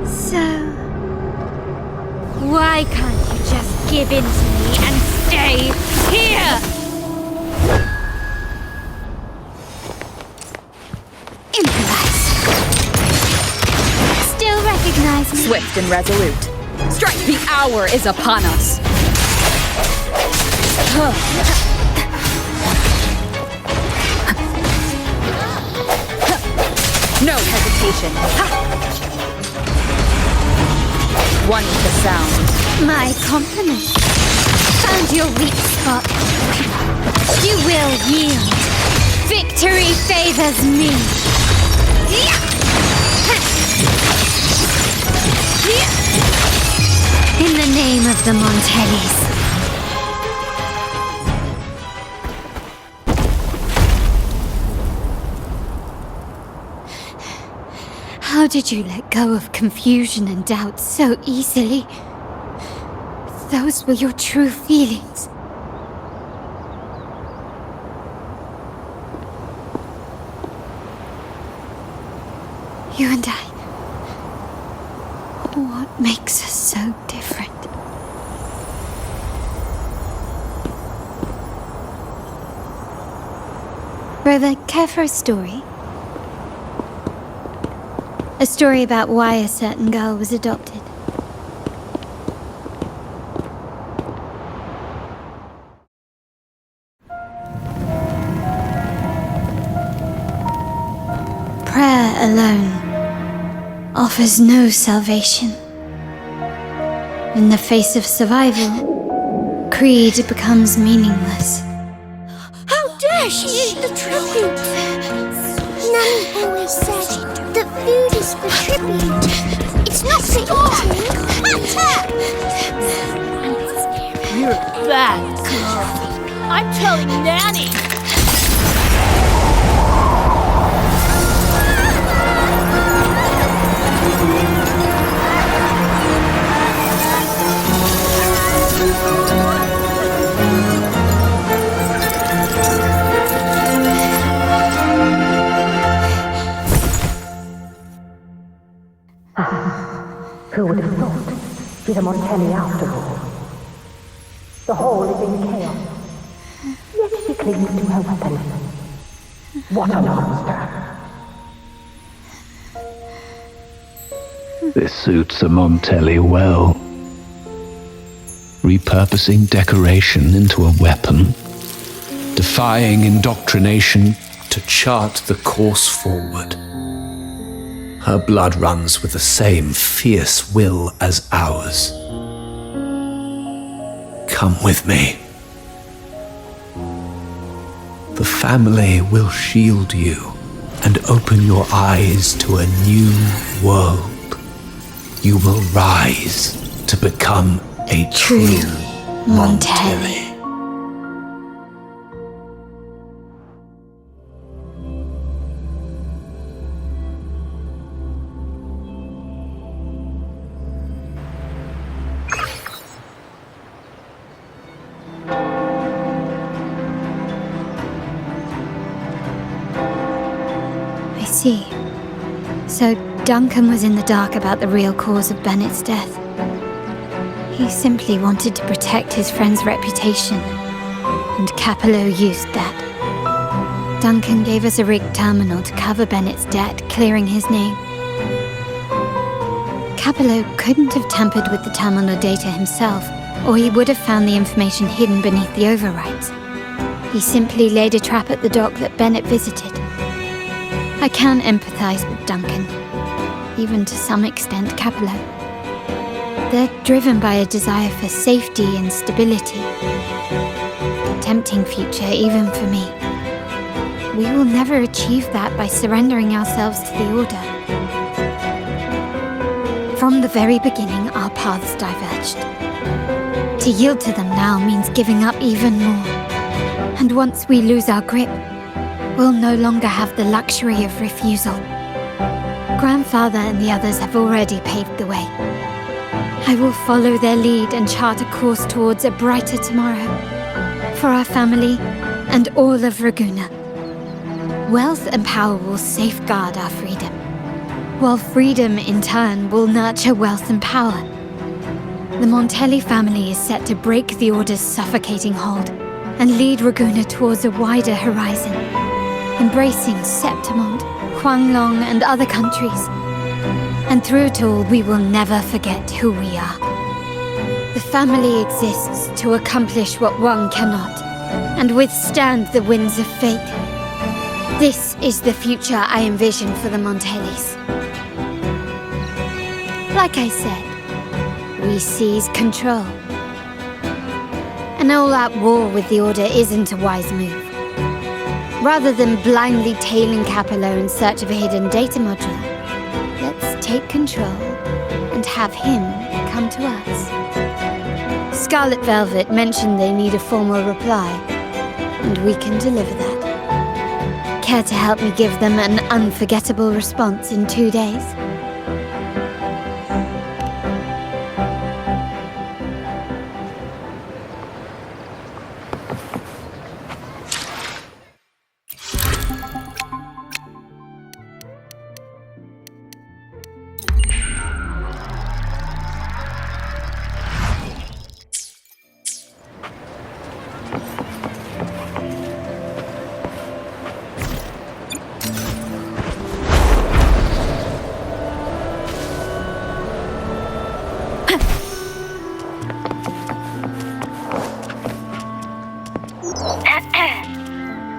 So, why can't you just give in to me and stay here? Improvise. Still recognize me? Swift and resolute. Strike, the hour is upon us. No hesitation. Ha! wonderful sound. My compliments. Found your weak spot. You will yield. Victory favors me. In the name of the Montellis. How did you let go of confusion and doubt so easily? Those were your true feelings. You and I. What makes us so different? Brother, care for a story? A story about why a certain girl was adopted. Prayer alone offers no salvation. In the face of survival, creed becomes meaningless. How dare she eat the tribute? Nanny always said that food is for tribute. It's not for eating. You're a bad girl. I'm telling Nanny. Who would have thought? She's a Montelli after all. The hall is in chaos. Yet she clings to her weapon. What a monster! This suits a Montelli well. Repurposing decoration into a weapon. Defying indoctrination to chart the course forward. Her blood runs with the same fierce will as ours. Come with me. The family will shield you and open your eyes to a new world. You will rise to become a true Montelli. So Duncan was in the dark about the real cause of Bennett's death. He simply wanted to protect his friend's reputation, and Capello used that. Duncan gave us a rigged terminal to cover Bennett's debt, clearing his name. Capello couldn't have tampered with the terminal data himself, or he would have found the information hidden beneath the overrides. He simply laid a trap at the dock that Bennett visited. I can empathize with Duncan, even to some extent Capello. They're driven by a desire for safety and stability. A tempting future even for me. We will never achieve that by surrendering ourselves to the Order. From the very beginning, our paths diverged. To yield to them now means giving up even more. And once we lose our grip, we'll no longer have the luxury of refusal. Grandfather and the others have already paved the way. I will follow their lead and chart a course towards a brighter tomorrow. For our family and all of Raguna. Wealth and power will safeguard our freedom, while freedom in turn will nurture wealth and power. The Montelli family is set to break the Order's suffocating hold and lead Raguna towards a wider horizon, embracing Septimont, Huanglong, and other countries. And through it all, we will never forget who we are. The family exists to accomplish what one cannot, and withstand the winds of fate. This is the future I envision for the Montellis. Like I said, we seize control. An all-out war with the Order isn't a wise move. Rather than blindly tailing Capello in search of a hidden data module, let's take control and have him come to us. Scarlet Velvet mentioned they need a formal reply, and we can deliver that. Care to help me give them an unforgettable response in 2 days?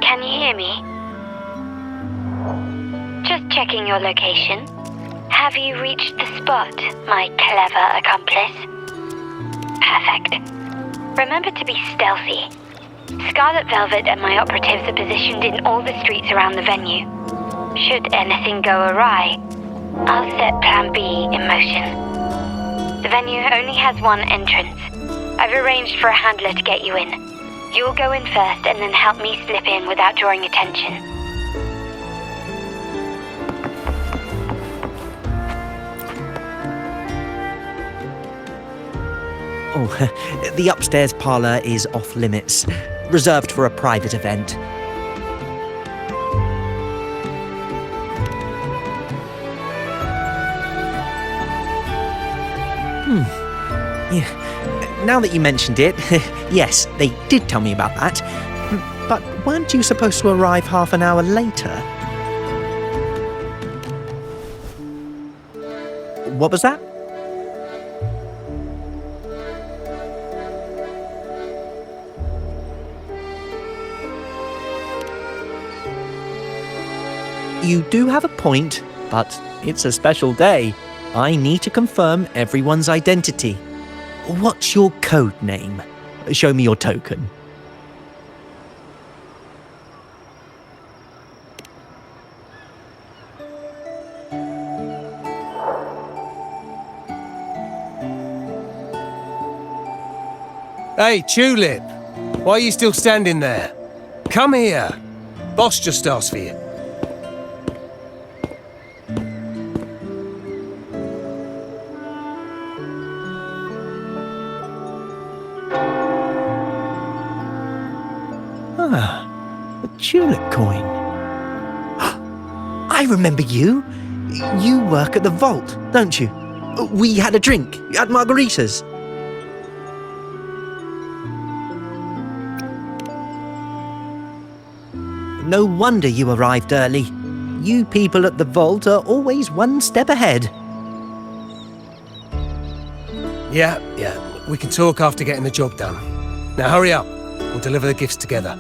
Can you hear me? Just checking your location. Have you reached the spot, my clever accomplice? Perfect. Remember to be stealthy. Scarlet Velvet and my operatives are positioned in all the streets around the venue. Should anything go awry, I'll set Plan B in motion. The venue only has one entrance. I've arranged for a handler to get you in. You'll go in first and then help me slip in without drawing attention. Oh, the upstairs parlour is off limits, reserved for a private event. Yeah. Now that you mentioned it, yes, they did tell me about that. But weren't you supposed to arrive half an hour later? What was that? You do have a point, but it's a special day. I need to confirm everyone's identity. What's your code name? Show me your token. Hey, Tulip! Why are you still standing there? Come here! Boss just asked for you. A tulip coin. I remember you. You work at the vault, don't you? We had a drink at Margarita's. No wonder you arrived early. You people at the vault are always one step ahead. Yeah, we can talk after getting the job done. Now hurry up. We'll deliver the gifts together.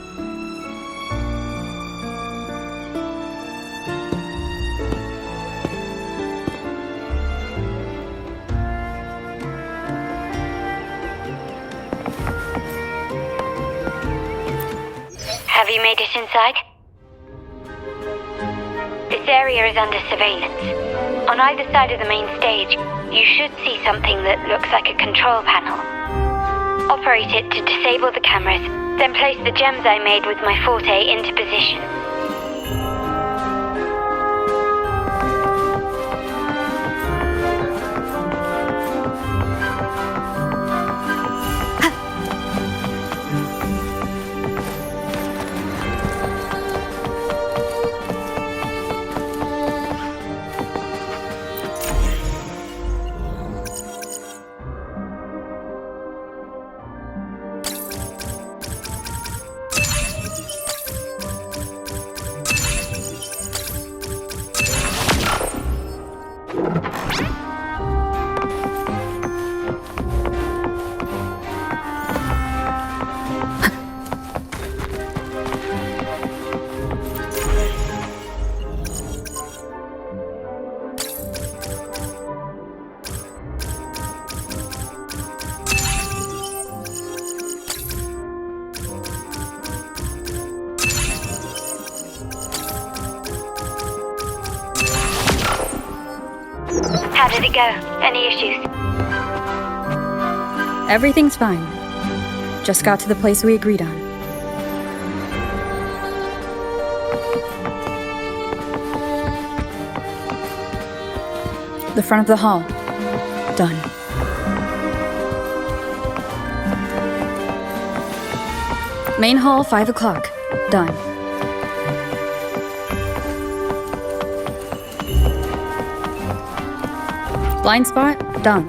Have you made it inside? This area is under surveillance. On either side of the main stage, you should see something that looks like a control panel. Operate it to disable the cameras, then place the gems I made with my forte into position. How did it go? Any issues? Everything's fine. Just got to the place we agreed on. The front of the hall. Done. Main hall, 5 o'clock. Done. Blind spot, done.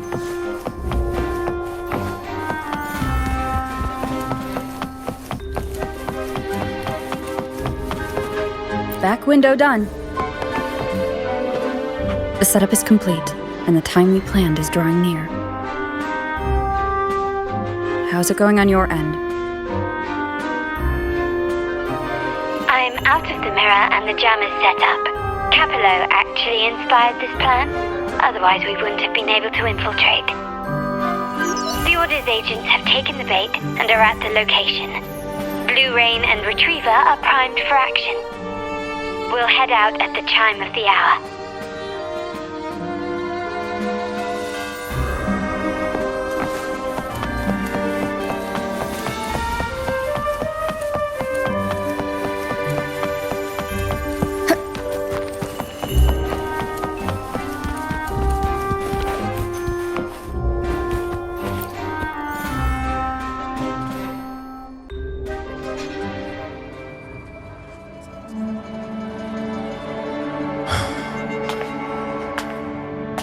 Back window done. The setup is complete, and the time we planned is drawing near. How's it going on your end? I'm out of the mirror and the jam is set up. Capello actually inspired this plan, otherwise we wouldn't have been able to infiltrate. The Order's agents have taken the bait and are at the location. Blue Rain and Retriever are primed for action. We'll head out at the chime of the hour.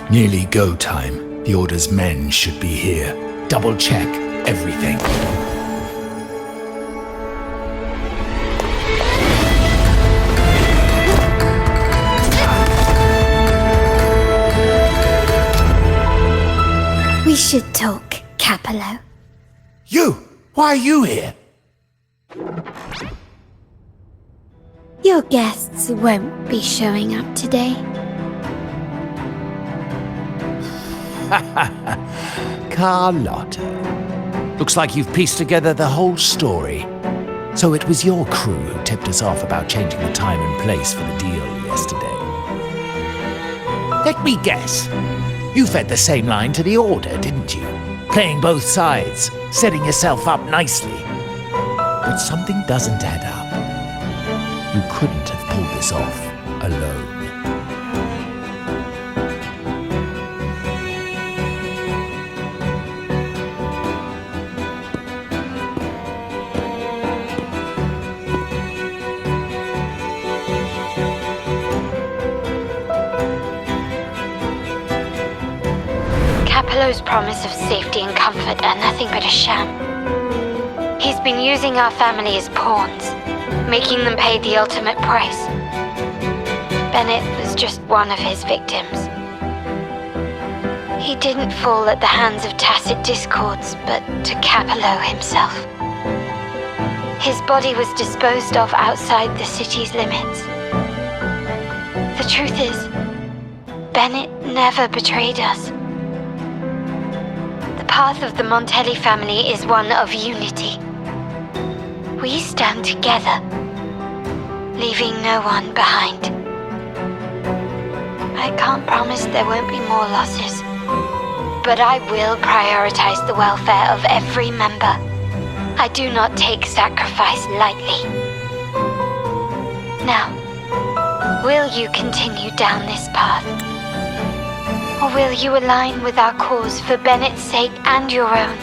Nearly go time. The Order's men should be here. Double check everything. We should talk, Capello. You! Why are you here? Your guests won't be showing up today. Carlotta. Looks like you've pieced together the whole story. So it was your crew who tipped us off about changing the time and place for the deal yesterday. Let me guess. You fed the same line to the Order, didn't you? Playing both sides, setting yourself up nicely. But something doesn't add up. You couldn't have pulled this off alone. Capello's promise of safety and comfort are nothing but a sham. He's been using our family as pawns, making them pay the ultimate price. Bennett was just one of his victims. He didn't fall at the hands of tacit discords, but to Capello himself. His body was disposed of outside the city's limits. The truth is, Bennett never betrayed us. The path of the Montelli family is one of unity. We stand together, leaving no one behind. I can't promise there won't be more losses, but I will prioritize the welfare of every member. I do not take sacrifice lightly. Now, will you continue down this path? Or will you align with our cause for Bennett's sake and your own?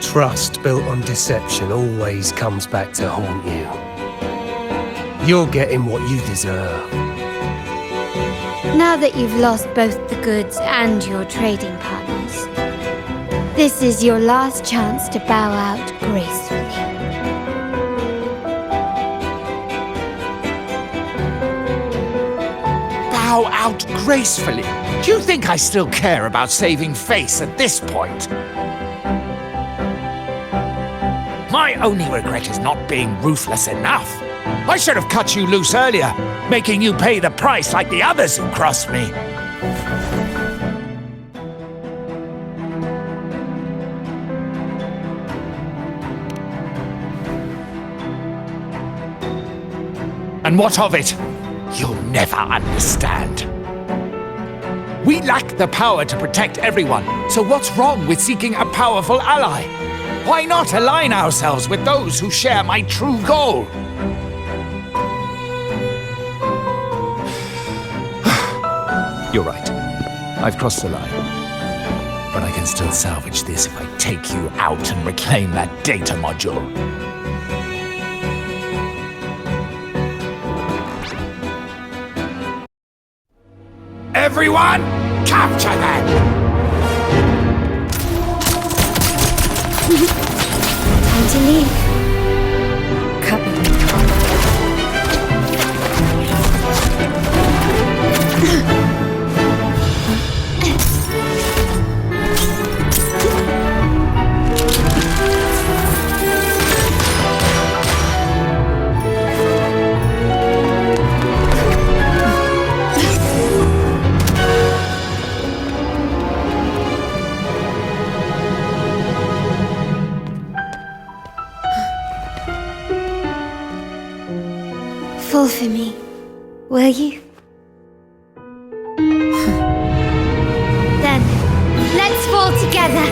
Trust built on deception always comes back to haunt you. You're getting what you deserve. Now that you've lost both the goods and your trading partners, this is your last chance to bow out gracefully. Bow out gracefully? Do you think I still care about saving face at this point? My only regret is not being ruthless enough. I should have cut you loose earlier, making you pay the price like the others who crossed me. And what of it? You'll never understand. We lack the power to protect everyone, so what's wrong with seeking a powerful ally? Why not align ourselves with those who share my true goal? You're right. I've crossed the line. But I can still salvage this if I take you out and reclaim that data module. Everyone, capture them! Time to leave. Fall for me, will you? Then, let's fall together!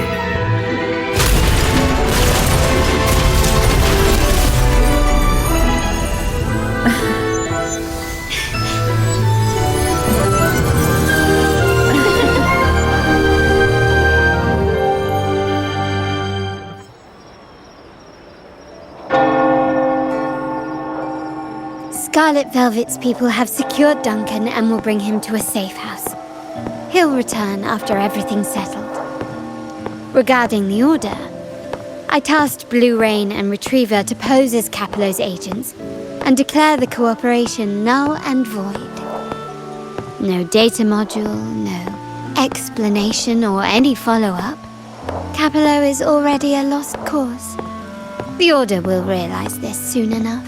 Scarlet Velvet's people have secured Duncan and will bring him to a safe house. He'll return after everything's settled. Regarding the Order, I tasked Blue Rain and Retriever to pose as Capello's agents and declare the cooperation null and void. No data module, no explanation or any follow-up. Capello is already a lost cause. The Order will realize this soon enough.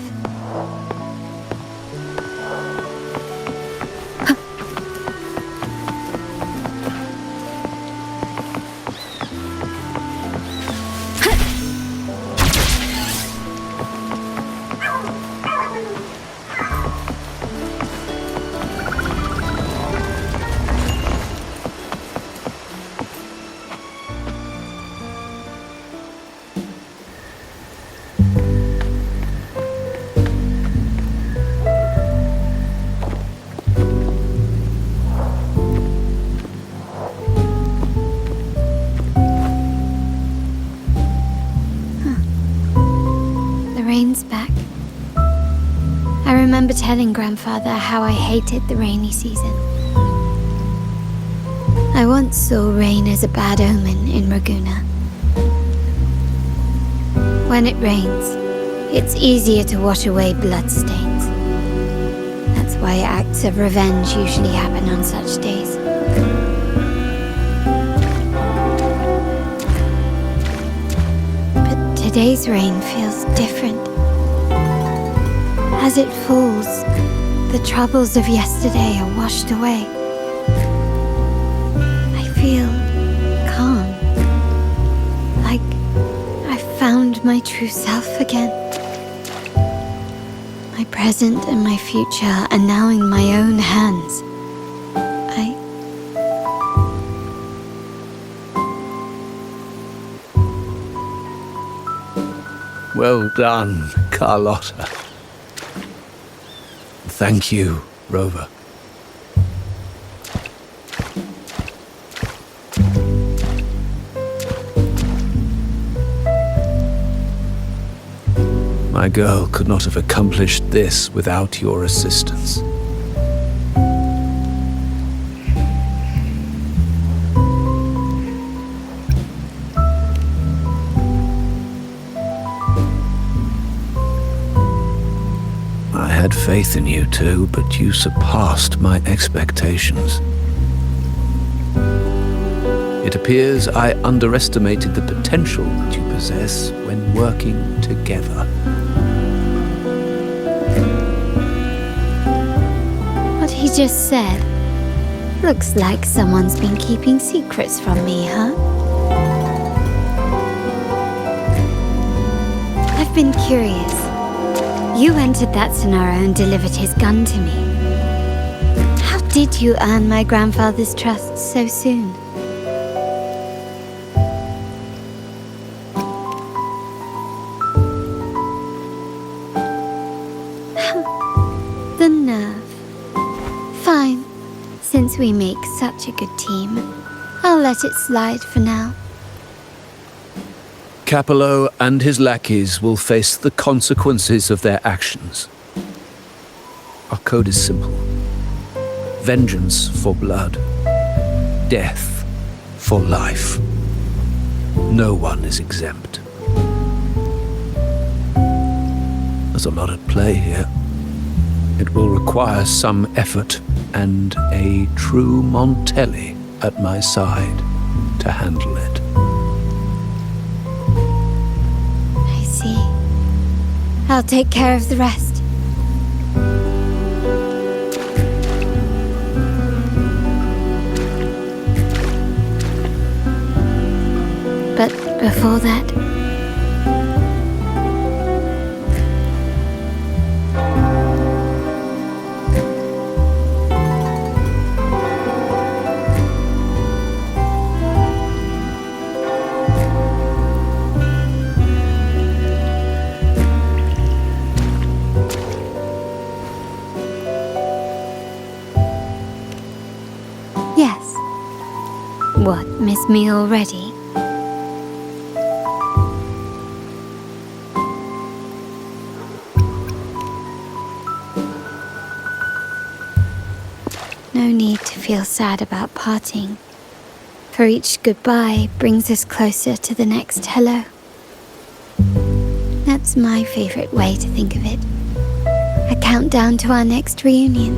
Back. I remember telling Grandfather how I hated the rainy season. I once saw rain as a bad omen in Raguna. When it rains, it's easier to wash away bloodstains. That's why acts of revenge usually happen on such days. But today's rain feels different. As it falls, the troubles of yesterday are washed away. I feel calm, like I've found my true self again. My present and my future are now in my own hands. Well done, Carlotta. Thank you, Rover. My girl could not have accomplished this without your assistance. I had faith in you too, but you surpassed my expectations. It appears I underestimated the potential that you possess when working together. What he just said. Looks like someone's been keeping secrets from me, huh? I've been curious. You entered that scenario and delivered his gun to me. How did you earn my grandfather's trust so soon? The nerve. Fine. Since we make such a good team, I'll let it slide for now. Capello and his lackeys will face the consequences of their actions. Our code is simple. Vengeance for blood. Death for life. No one is exempt. There's a lot at play here. It will require some effort and a true Montelli at my side to handle it. I see. I'll take care of the rest. But before that... Yes. What, miss me already? No need to feel sad about parting, for each goodbye brings us closer to the next hello. That's my favorite way to think of it. A countdown to our next reunion.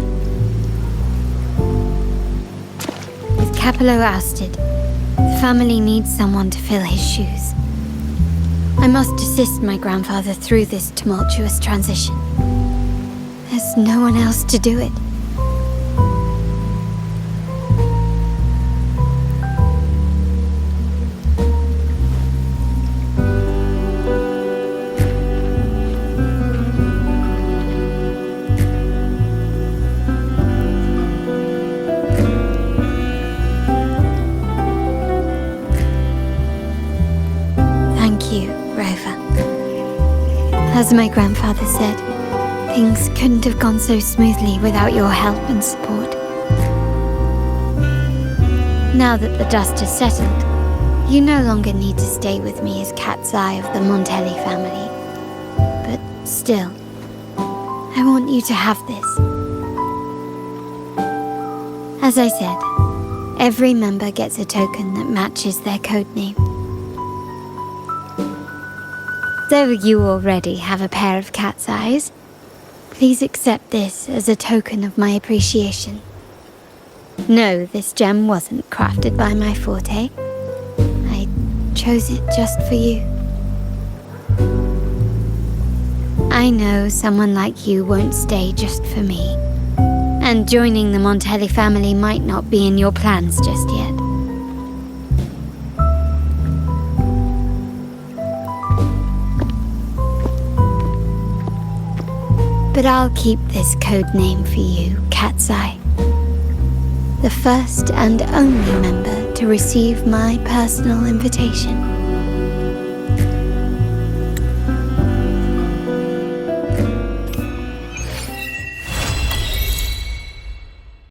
With Capello ousted, the family needs someone to fill his shoes. I must assist my grandfather through this tumultuous transition. There's no one else to do it. As my grandfather said, things couldn't have gone so smoothly without your help and support. Now that the dust has settled, you no longer need to stay with me as cat's eye of the Montelli family. But still, I want you to have this. As I said, every member gets a token that matches their code name. Though you already have a pair of cat's eyes, please accept this as a token of my appreciation. No, this gem wasn't crafted by my forte. I chose it just for you. I know someone like you won't stay just for me, and joining the Montelli family might not be in your plans just yet. But I'll keep this code name for you, Cat's Eye. The first and only member to receive my personal invitation.